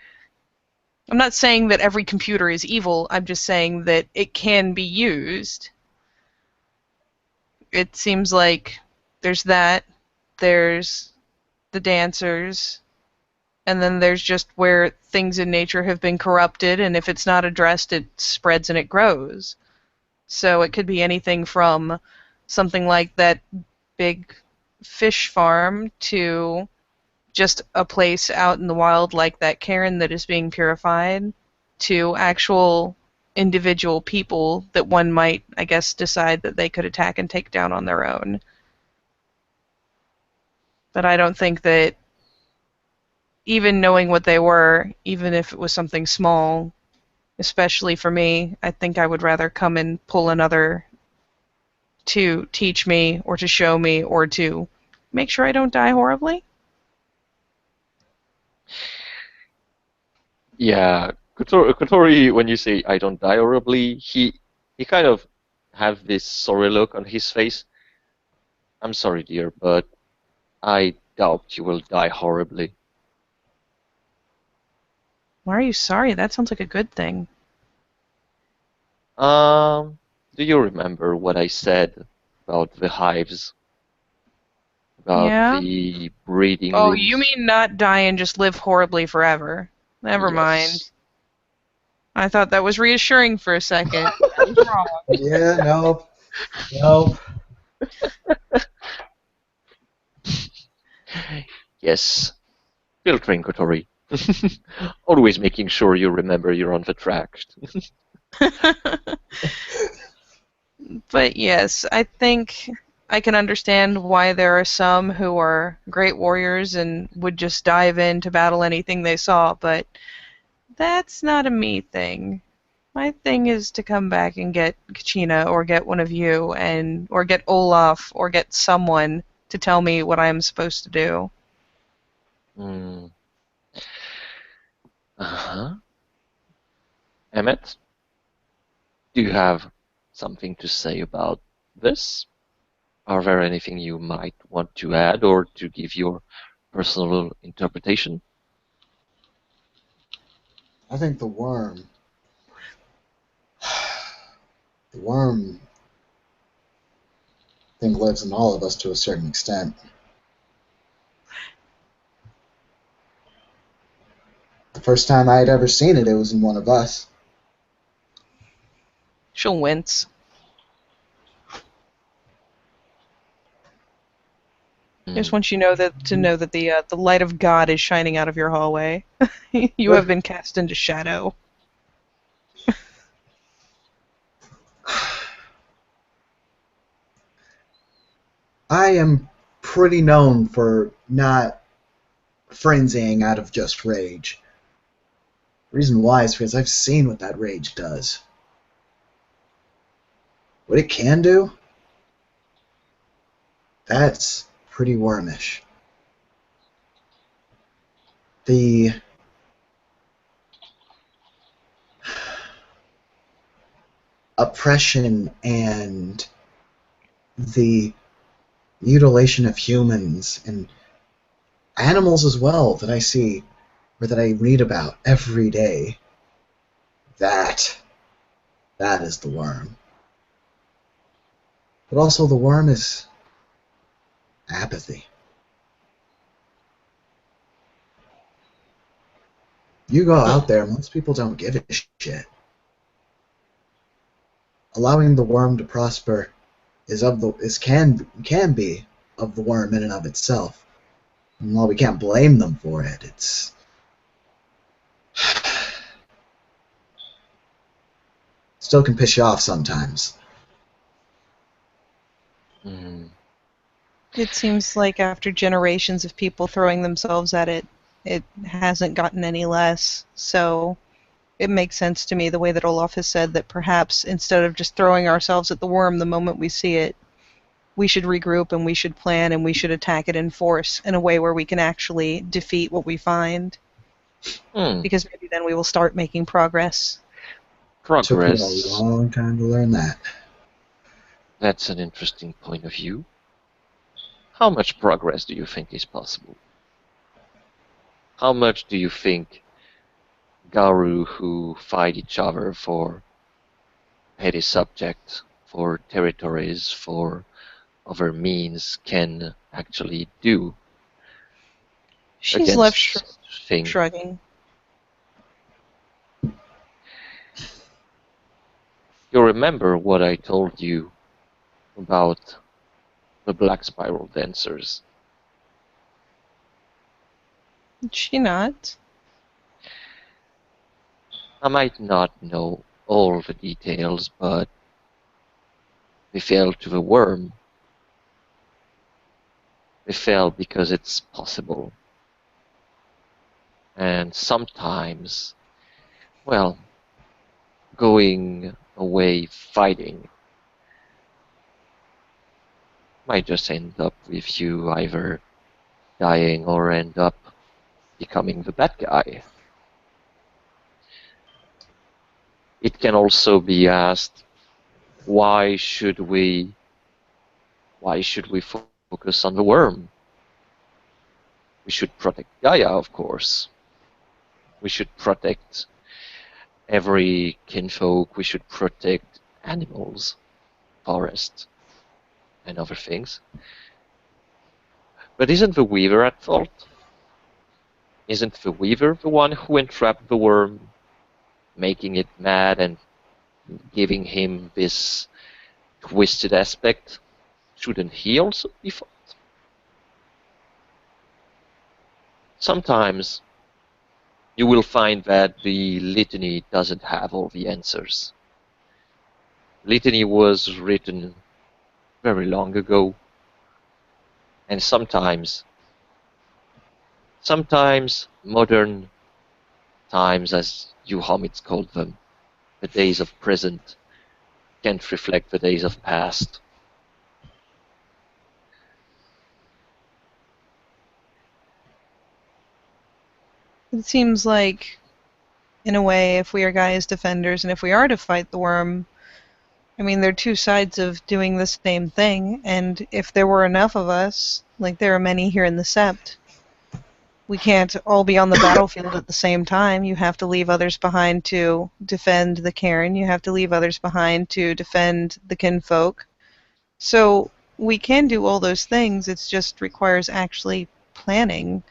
I'm not saying that every computer is evil. I'm just saying that it can be used. it seems like there's that, there's the dancers, and then there's just where things in nature have been corrupted, and if it's not addressed, it spreads and it grows. So it could be anything from something like that big fish farm to just a place out in the wild like that cairn that is being purified to actual individual people that one might, I guess, decide that they could attack and take down on their own. But I don't think that even knowing what they were, even if it was something small, especially for me, I think I would rather come and pull another to teach me or to show me or to make sure I don't die horribly. Yeah, Kotori, when you say I don't die horribly, he kind of have this sorry look on his face. I'm sorry, dear, but I doubt you will die horribly. Why are you sorry? That sounds like a good thing. Um, do you remember what I said about the hives, about Yeah? the breeding Oh, you rooms? mean not die and just live horribly forever? Never mind. Yes. I thought that was reassuring for a second. I was wrong. Yeah, nope. Nope. Yes. Filtering, Kotori. Always making sure you remember you're on the track. But yes, I think I can understand why there are some who are great warriors and would just dive in to battle anything they saw, but that's not a me thing. My thing is to come back and get Kachina or get one of you and or get Olaf or get someone to tell me what I'm supposed to do. Mm. Uh-huh. Emmett, do you have something to say about this? Are there anything you might want to add or to give your personal interpretation? I think the worm thing lives in all of us to a certain extent. The first time I had ever seen it, it was in one of us. She'll wince. Just Mm. want you know that to know that the light of God is shining out of your hallway. You have been cast into shadow. I am pretty known for not frenzying out of just rage. Reason why is because I've seen what that rage does. What it can do, that's pretty wormish. The oppression and the mutilation of humans and animals as well that I see or that I read about every day, that is the worm. But also the worm is apathy. You go out there, most people don't give a shit. Allowing the worm to prosper can be of the worm in and of itself. And while we can't blame them for it, it's still can piss you off sometimes. Mm. It seems like after generations of people throwing themselves at it, it hasn't gotten any less. So it makes sense to me the way that Olaf has said that perhaps instead of just throwing ourselves at the worm the moment we see it, we should regroup and we should plan and we should attack it in force in a way where we can actually defeat what we find. Mm. Because maybe then we will start making progress. Took me a Progress. long time to learn that. That's an interesting point of view. How much progress do you think is possible? How much do you think Garu who fight each other for petty subjects, for territories, for other means can actually do She's left against thing. shrugging. You remember what I told you about the black spiral dancers? Did she not? I might not know all the details, but they fell to the worm. They fell because it's possible. And sometimes, well, going away fighting might just end up with you either dying or end up becoming the bad guy. It can also be asked, why should we focus on the worm? We should protect Gaia, of course. We should protect every kinfolk. We should protect animals, forest, and other things. But isn't the Weaver at fault? Isn't the Weaver the one who entrapped the worm, making it mad and giving him this twisted aspect? Shouldn't he also be fault? Sometimes you will find that the litany doesn't have all the answers. Litany was written very long ago, and sometimes modern times, as you hobbits called them, the days of present, can't reflect the days of past. It seems like, in a way, if we are Gaia's defenders and if we are to fight the worm, I mean, they're two sides of doing the same thing, and if there were enough of us, like there are many here in the Sept, we can't all be on the battlefield at the same time. You have to leave others behind to defend the cairn. You have to leave others behind to defend the kinfolk. So we can do all those things. It just requires actually planning.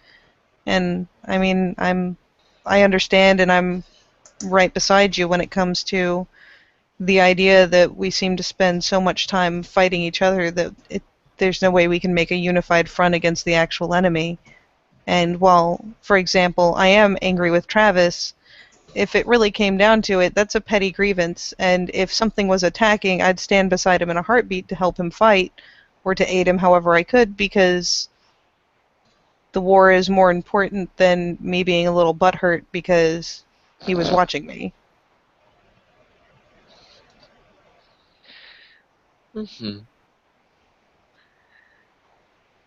And I mean, I understand, and I'm right beside you when it comes to the idea that we seem to spend so much time fighting each other that there's no way we can make a unified front against the actual enemy. And while, for example, I am angry with Travis, if it really came down to it, that's a petty grievance. And if something was attacking, I'd stand beside him in a heartbeat to help him fight or to aid him however I could, because the war is more important than me being a little butthurt because he was watching me. Mm-hmm.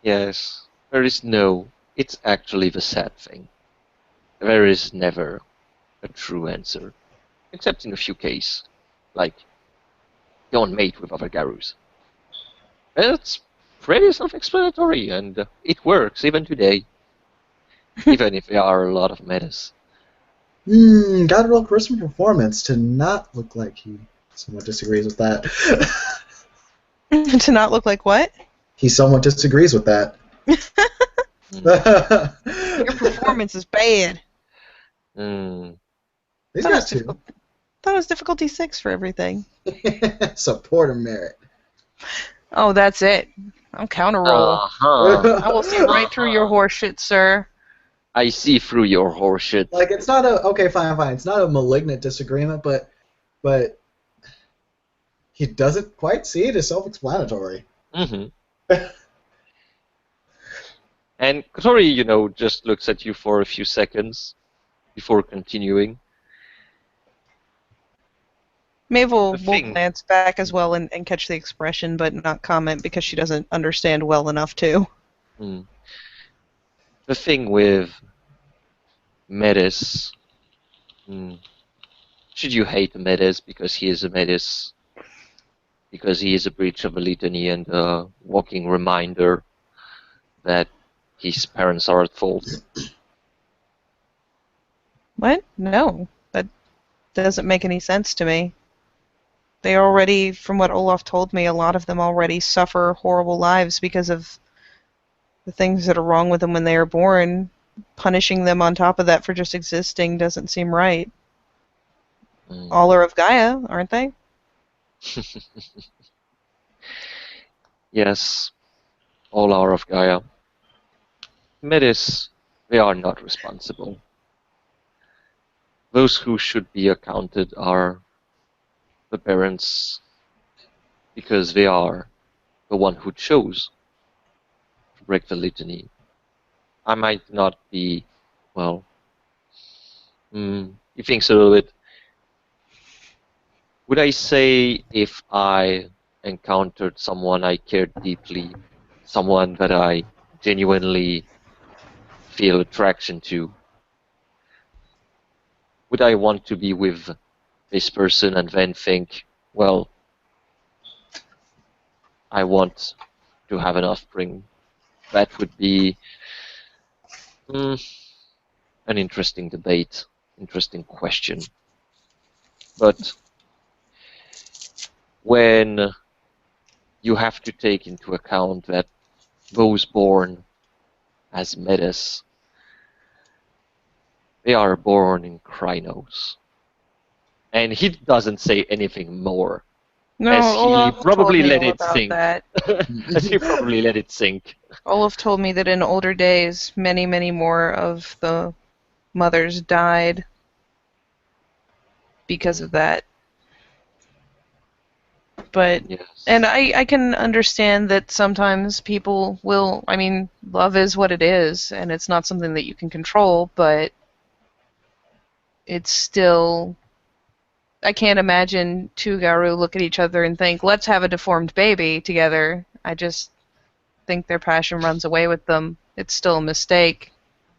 Yes, there is no. It's actually the sad thing. There is never a true answer, except in a few cases, like don't mate with other garous. It's pretty self-explanatory, and it works even today, even if there are a lot of metas. Got a real charisma performance to not look like he somewhat disagrees with that. To not look like what? He somewhat disagrees with that. Your performance is bad. He's got two. I thought it was difficulty 6 for everything. Supporter merit. Oh, that's it. I'm counter roll. I will see right through your horseshit, sir. I see through your horseshit. Like, it's not a okay, fine. It's not a malignant disagreement, but he doesn't quite see it as self-explanatory. Mm-hmm. And Kotori, just looks at you for a few seconds before continuing. Maeve will glance back as well and catch the expression, but not comment because she doesn't understand well enough to. The thing with Metis, should you hate Metis because he is a Metis, because he is a breach of a litany and a walking reminder that his parents are at fault? What? No. That doesn't make any sense to me. They already, from what Olaf told me, a lot of them already suffer horrible lives because of the things that are wrong with them when they are born. Punishing them on top of that for just existing doesn't seem right. Mm. All are of Gaia, aren't they? Yes, all are of Gaia. Metis, they are not responsible. Those who should be accounted are the parents, because they are the one who chose to break the litany. I might not be, well, he thinks a little bit. Would I say if I encountered someone I cared deeply, someone that I genuinely feel attraction to, would I want to be with this person and then think, well, I want to have an offspring? That would be mm, an interesting debate, interesting question. But when you have to take into account that those born as Metis, they are born in Krynos. And he doesn't say anything more, as No, he Olaf told probably me let all it about sink. that. As he probably let it sink. Olaf told me that in older days, many, many more of the mothers died because of that. But Yes. and I can understand that sometimes people will, I mean, love is what it is, and it's not something that you can control, but it's still, I can't imagine two Garu look at each other and think, let's have a deformed baby together. I just think their passion runs away with them. It's still a mistake.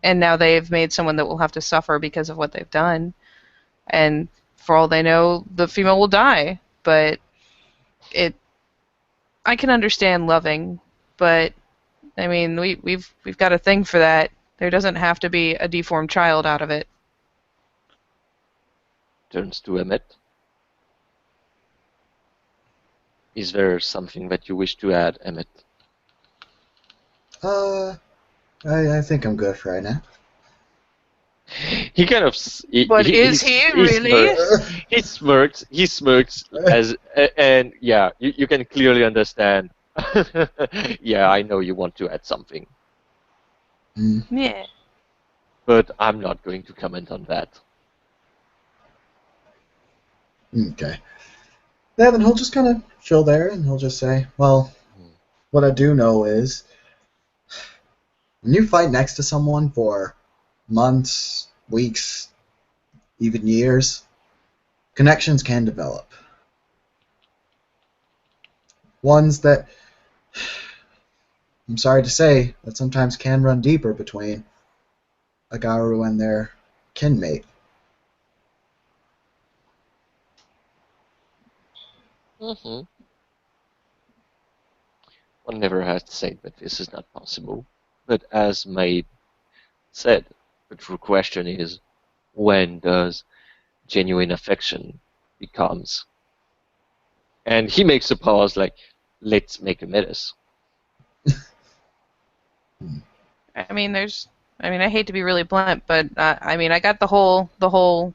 And now they've made someone that will have to suffer because of what they've done. And for all they know, the female will die. But it, I can understand loving, but I mean, we've got a thing for that. There doesn't have to be a deformed child out of it. Turns to Emmett. Is there something that you wish to add, Emmett? I think I'm good for right now. He kind of But is he really? He smirks as and yeah, you can clearly understand. Yeah, I know you want to add something, Mm, Yeah. but I'm not going to comment on that. okay. Yeah, then he'll just kind of chill there, and he'll just say, well, what I do know is, when you fight next to someone for months, weeks, even years, connections can develop. Ones that, I'm sorry to say, that sometimes can run deeper between a Garu and their kinmate. Mm-hmm. One never has to say that this is not possible. But as Maeb said, the true question is, when does genuine affection becomes? And he makes a pause like, let's make a menace. I mean, I mean, I hate to be really blunt, but I mean, I got the whole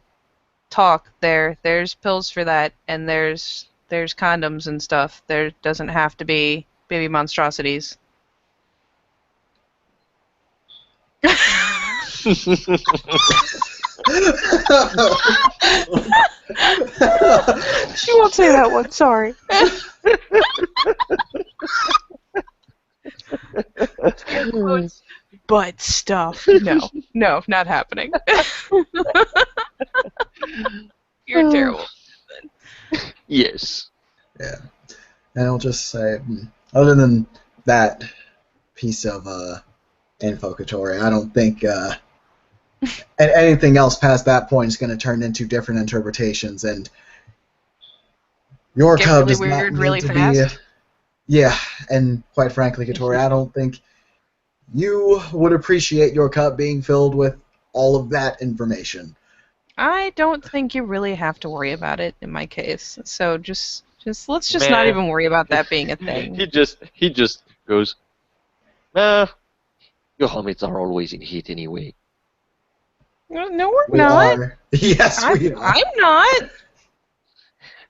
talk there. There's pills for that, and there's condoms and stuff. There doesn't have to be baby monstrosities. She won't say that one. Sorry. Air quotes, but stuff. No, no, not happening. You're terrible. Yes. Yeah. And he'll just say, other than that piece of info, Kotori, I don't think anything else past that point is going to turn into different interpretations, and your Get cub really does not weird need really to fast. be. Yeah, and quite frankly, Kotori, I don't think you would appreciate your cup being filled with all of that information. I don't think you really have to worry about it in my case. So just let's just not Meh. even worry about that being a thing. he just goes, nah, your helmets are always in heat anyway. No, we're We not. are. Yes, we are. I'm not.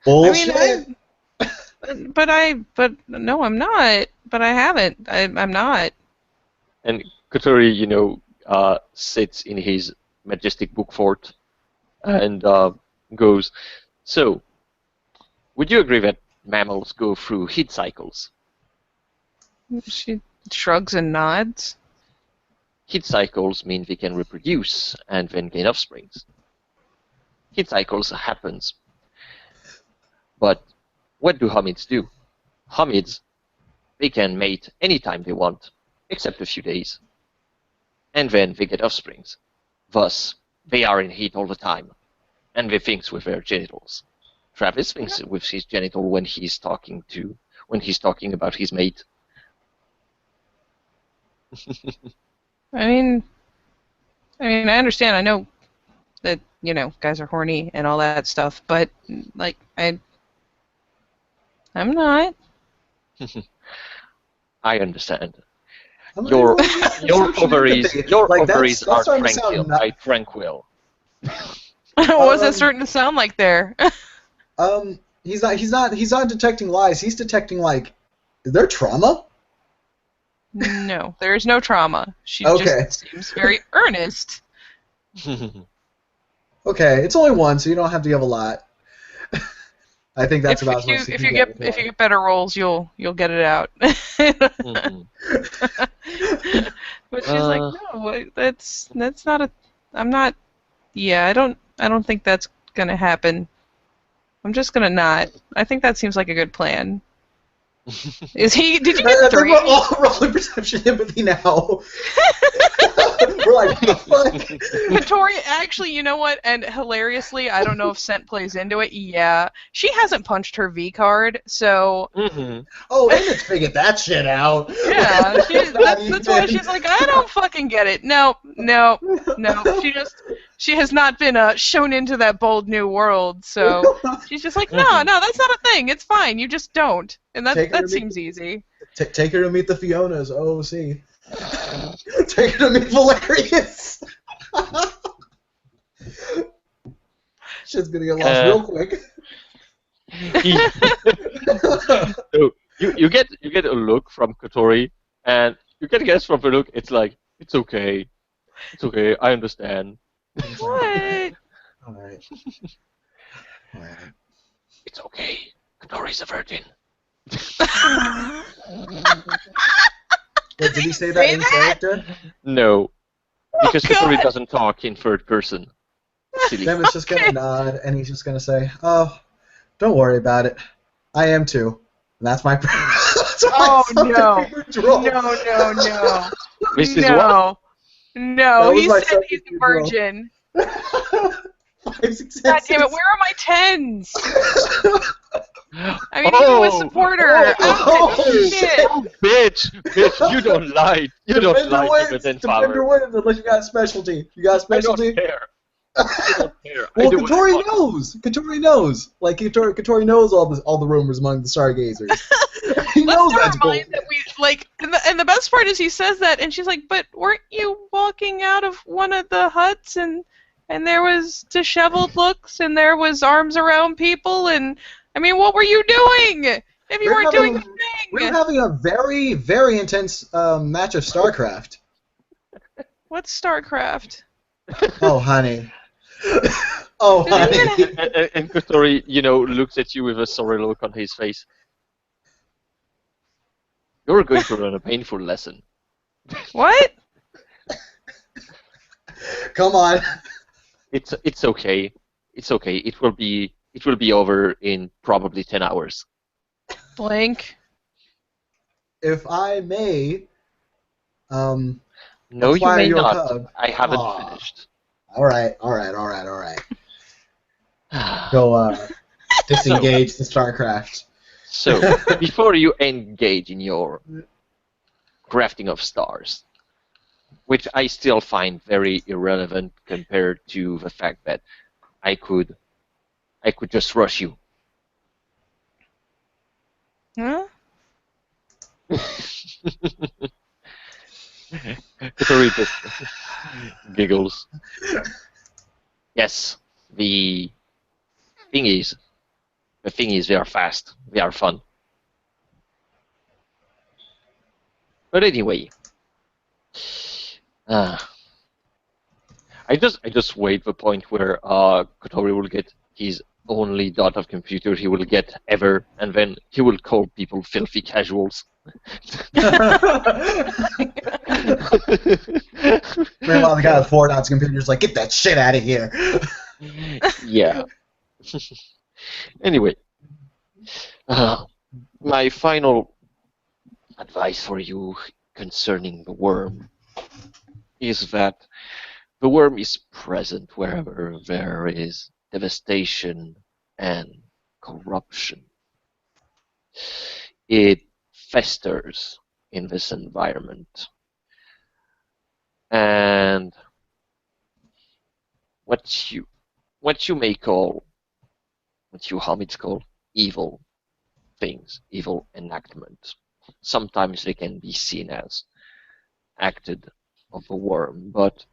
Bullshit. I mean, but no, I'm not. But I haven't. I'm not. And Kotori, sits in his majestic book fort and goes, so, would you agree that mammals go through heat cycles? She shrugs and nods. Heat cycles mean they can reproduce and then gain offsprings. Heat cycles happens, but what do hominids do? Hominids, they can mate anytime they want, except a few days. And then they get offsprings. Thus, they are in heat all the time, and they think with their genitals. Travis thinks with his genital when he's talking about his mate. I understand. I know that guys are horny and all that stuff, but like I'm not. I understand. I'm not Your even looking your at the ovaries empathy. your Like, ovaries that's are starting to sound tranquil. What's that starting to sound like there? He's not detecting lies. He's detecting, like, is there trauma? No, there is no trauma. She Okay. just seems very earnest. Okay, it's only one, so you don't have to give a lot. I think that's about as much as If you you can get get. if you get better rolls, you'll get it out. Mhm. But she's like, no, that's not a. I'm not. Yeah, I don't think that's gonna happen. I'm just gonna not. I think that seems like a good plan. Is he? Did you I get think 3? we're all rolling perception empathy now. We're like, what the fuck? Kotori, actually, you know what? And hilariously, I don't know if scent plays into it. Yeah, she hasn't punched her V card, so Mhm. Oh, Emmett's figured that shit out. yeah, Not that's why even. she's like, I don't fucking get it. No. She has not been shown into that bold new world, so she's just like, no, that's not a thing. It's fine. You just don't, and that seems easy. Take her to meet the Fionas. Oh, see. Take her to meet Valerius. Shit's gonna get lost real quick. So you get a look from Kotori, and you can guess from the look, it's like, it's okay, I understand. What? Alright. It's okay. Kotori's a virgin. Wait, did he say that in character? No, because God. Kotori doesn't talk in third person. Silly. Devin's just gonna nod, and he's just gonna say, "Oh, don't worry about it. I am too. And that's my." Oh no! No! This is what? No, That was he my said he's a substitute roll. virgin. 5, 6, God 7, damn it! 6. Where are my 10s? I mean, even with supporter. Shit. Bitch, you don't lie. You don't lie to the Defender power. wins unless you got a specialty. You got a I don't specialty? care. I don't care. Well, I do what I Kotori want. knows. Kotori knows. Like, Kotori knows all the rumors among the Stargazers. He knows Let's that's never mind bullshit. that we like, and the best part is he says that, and she's like, "But weren't you walking out of one of the huts, and there was disheveled looks, and there was arms around people, and I mean, what were you doing? If you weren't doing a thing." We're having a very, very intense match of StarCraft. What's StarCraft? Oh, honey. Oh, Did he honey. even And Kotori, looks at you with a sorry look on his face. You're going to learn a painful lesson. What? Come on. It's okay. It's okay. It will be over in probably 10 hours. Blank. If I may, No, you acquire may your not. cub. I haven't Aw. finished. All right. Go disengage the StarCraft. So, before you engage in your crafting of stars, which I still find very irrelevant compared to the fact that I could just rush you. Huh? Kotori just giggles. Yes, the thing is, we are fast, we are fun. But anyway, uh, I just wait the point where Kotori will get his only dot of computer he will get ever, and then he will call people filthy casuals. Meanwhile, the guy with 4 dots computer is like, get that shit out of here. Yeah. Anyway, uh, my final advice for you concerning the worm is that the worm is present wherever there is devastation and corruption. It festers in this environment. And what you what you may call what you Hamids call evil things, evil enactments. Sometimes they can be seen as acted of a worm, but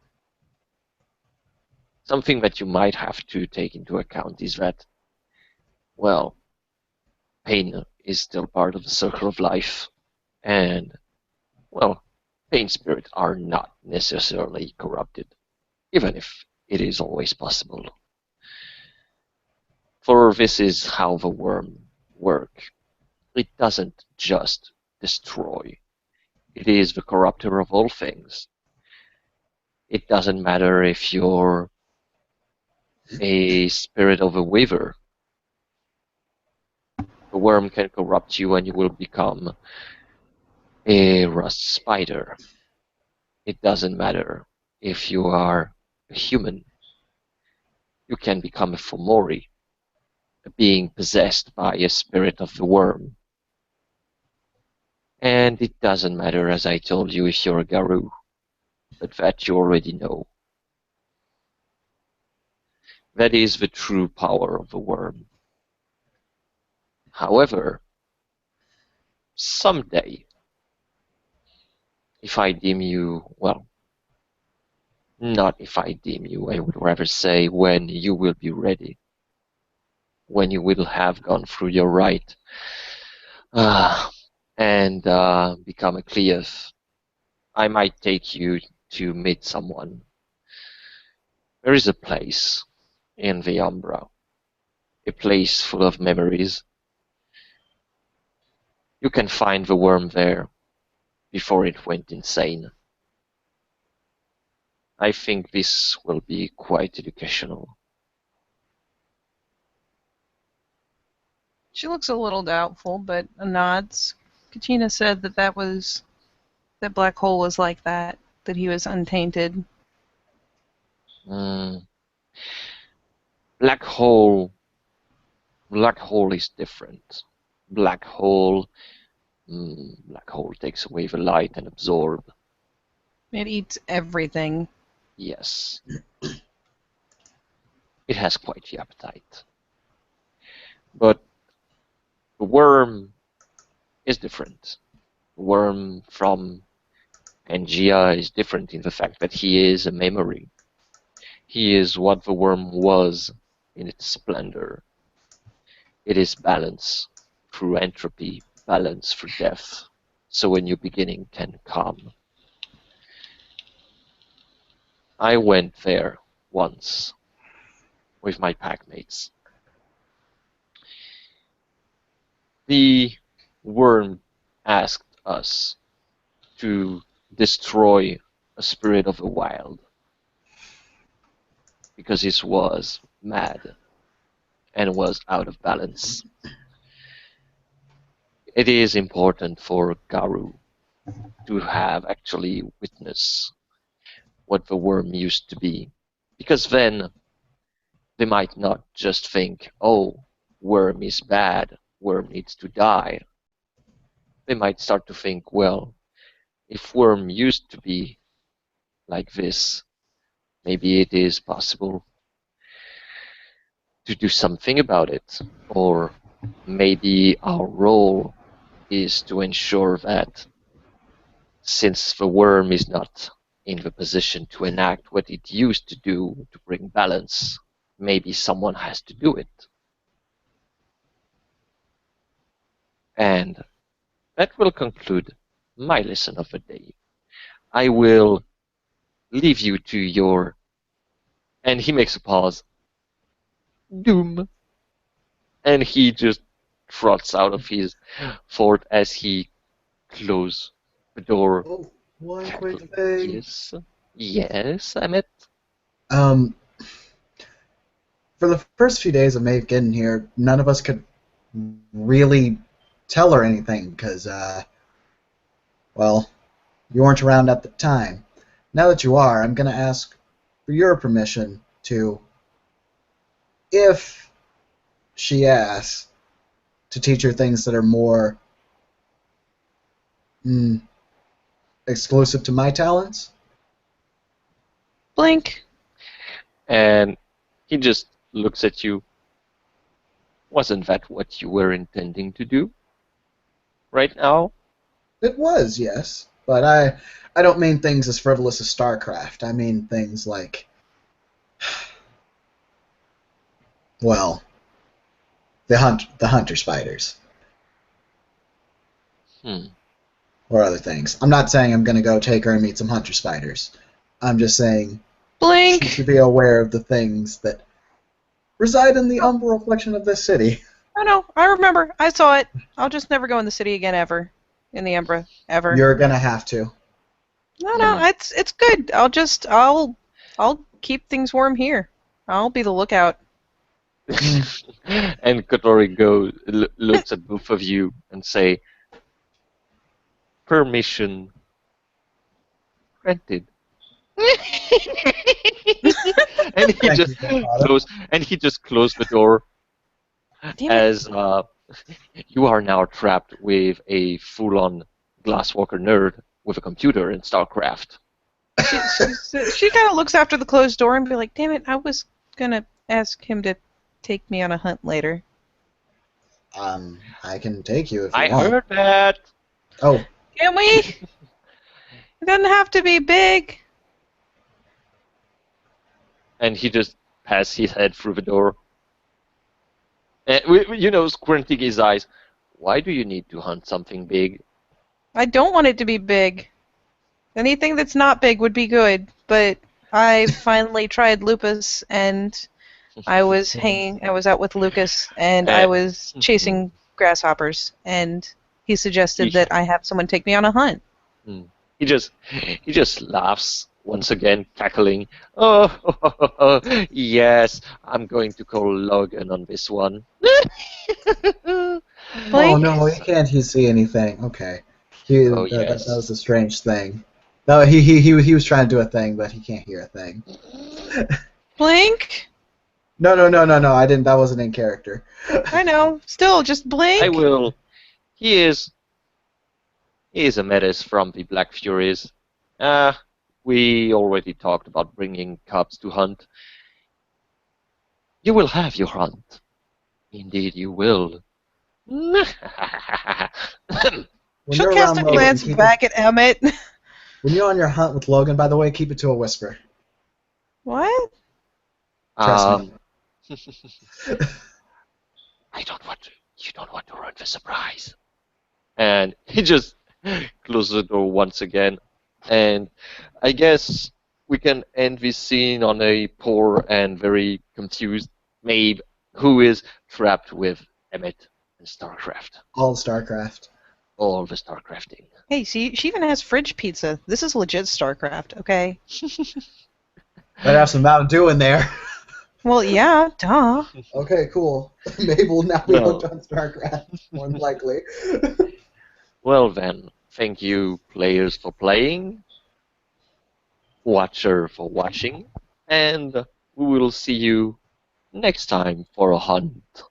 something that you might have to take into account is that, well, pain is still part of the circle of life, and, well, pain spirits are not necessarily corrupted, even if it is always possible. For this is how the worm works. It doesn't just destroy. It is the corrupter of all things. It doesn't matter if you're a spirit of a weaver. The worm can corrupt you and you will become a rust spider. It doesn't matter if you are a human. You can become a Fomori, being possessed by a spirit of the worm. And it doesn't matter, as I told you, if you're a garou, but that you already know. That is the true power of the worm. However, someday, if I deem you, well, not if I deem you, I would rather say when you will be ready, when you will have gone through your rite, and become a Cleoth, I might take you to meet someone. There is a place in the Umbra, a place full of memories. You can find the worm there before it went insane. I think this will be quite educational. She looks a little doubtful, but nods. Kachina said that black hole was like that he was untainted. Mm, black hole, black hole is different. Black hole, black hole takes away the light and absorb. It eats everything. Yes, it has quite the appetite. But the worm is different. The worm from Pangea is different in the fact that he is a memory. He is what the worm was in its splendor. It is balance through entropy, balance through death, so a new beginning can come. I went there once with my packmates. The worm asked us to destroy a spirit of the wild because it was mad and was out of balance. It is important for Garu to have actually witnessed what the worm used to be, because then they might not just think, oh, worm is bad, worm needs to die. They might start to think, well, if worm used to be like this, maybe it is possible. to do something about it. Or maybe our role is to ensure that since the worm is not in the position to enact what it used to do to bring balance, maybe someone has to do it. And that will conclude my lesson of the day. I will leave you to your. And he makes a pause. Doom. And he just trots out of his fort as he closes the door. Oh, one quick thing. Yes. Yes, Emmett. Um, for the first few days of Maeve getting here, none of us could really tell her anything because, well, you weren't around at the time. Now that you are, I'm going to ask for your permission to, if she asks, to teach her things that are more exclusive to my talents. Blink. And he just looks at you. Wasn't that what you were intending to do? Right now? It was, yes, but I don't mean things as frivolous as StarCraft. I mean things like, well, the hunter spiders or other things. I'm not saying I'm going to go take her and meet some hunter spiders. I'm just saying Blink. she should be aware of the things that reside in the umbral reflection of this city. I know. I remember. I saw it. I'll just never go in the city again ever. In the Umbra. Ever. You're going to have to. No, it's good. I'll keep things warm here. I'll be the lookout. And Kotori looks at both of you and say, permission granted. and he just closed the door. Damn as you are now trapped with a full-on Glasswalker nerd with a computer in StarCraft. She kind of looks after the closed door and be like, damn it, I was going to ask him to take me on a hunt later. I can take you if you I want. heard that. Oh. Can we? It doesn't have to be big. And he just passes his head through the door. Squinting his eyes. Why do you need to hunt something big? I don't want it to be big. Anything that's not big would be good, but I finally tried lupus, and I was out with Lucas, and I was chasing grasshoppers, and he suggested that I have someone take me on a hunt. He just laughs once again, cackling. Oh, yes, I'm going to call Logan on this one. Oh no, he can't see anything. Okay. Yes. That was a strange thing. No, he was trying to do a thing, but he can't hear a thing. Blink? No, I didn't. That wasn't in character. I know. Still, just blink. I will. He is a menace from the Black Furies. We already talked about bringing cubs to hunt. You will have your hunt. Indeed, you will. She'll cast a glance back at Emmett. When you're on your hunt with Logan, by the way, keep it to a whisper. What? Trust me. You don't want to ruin the surprise. And he just closes the door once again. And I guess we can end this scene on a poor and very confused Maeb, who is trapped with Emmett and StarCraft. All StarCraft. All the StarCrafting. Hey, see, she even has fridge pizza. This is legit StarCraft, okay? Might have some Mountain Dew in there. Well, yeah, duh. Okay, cool. Maeb will now be hooked on StarCraft, more than likely. Well then, thank you, players, for playing, Watcher for watching, and we will see you next time for a hunt.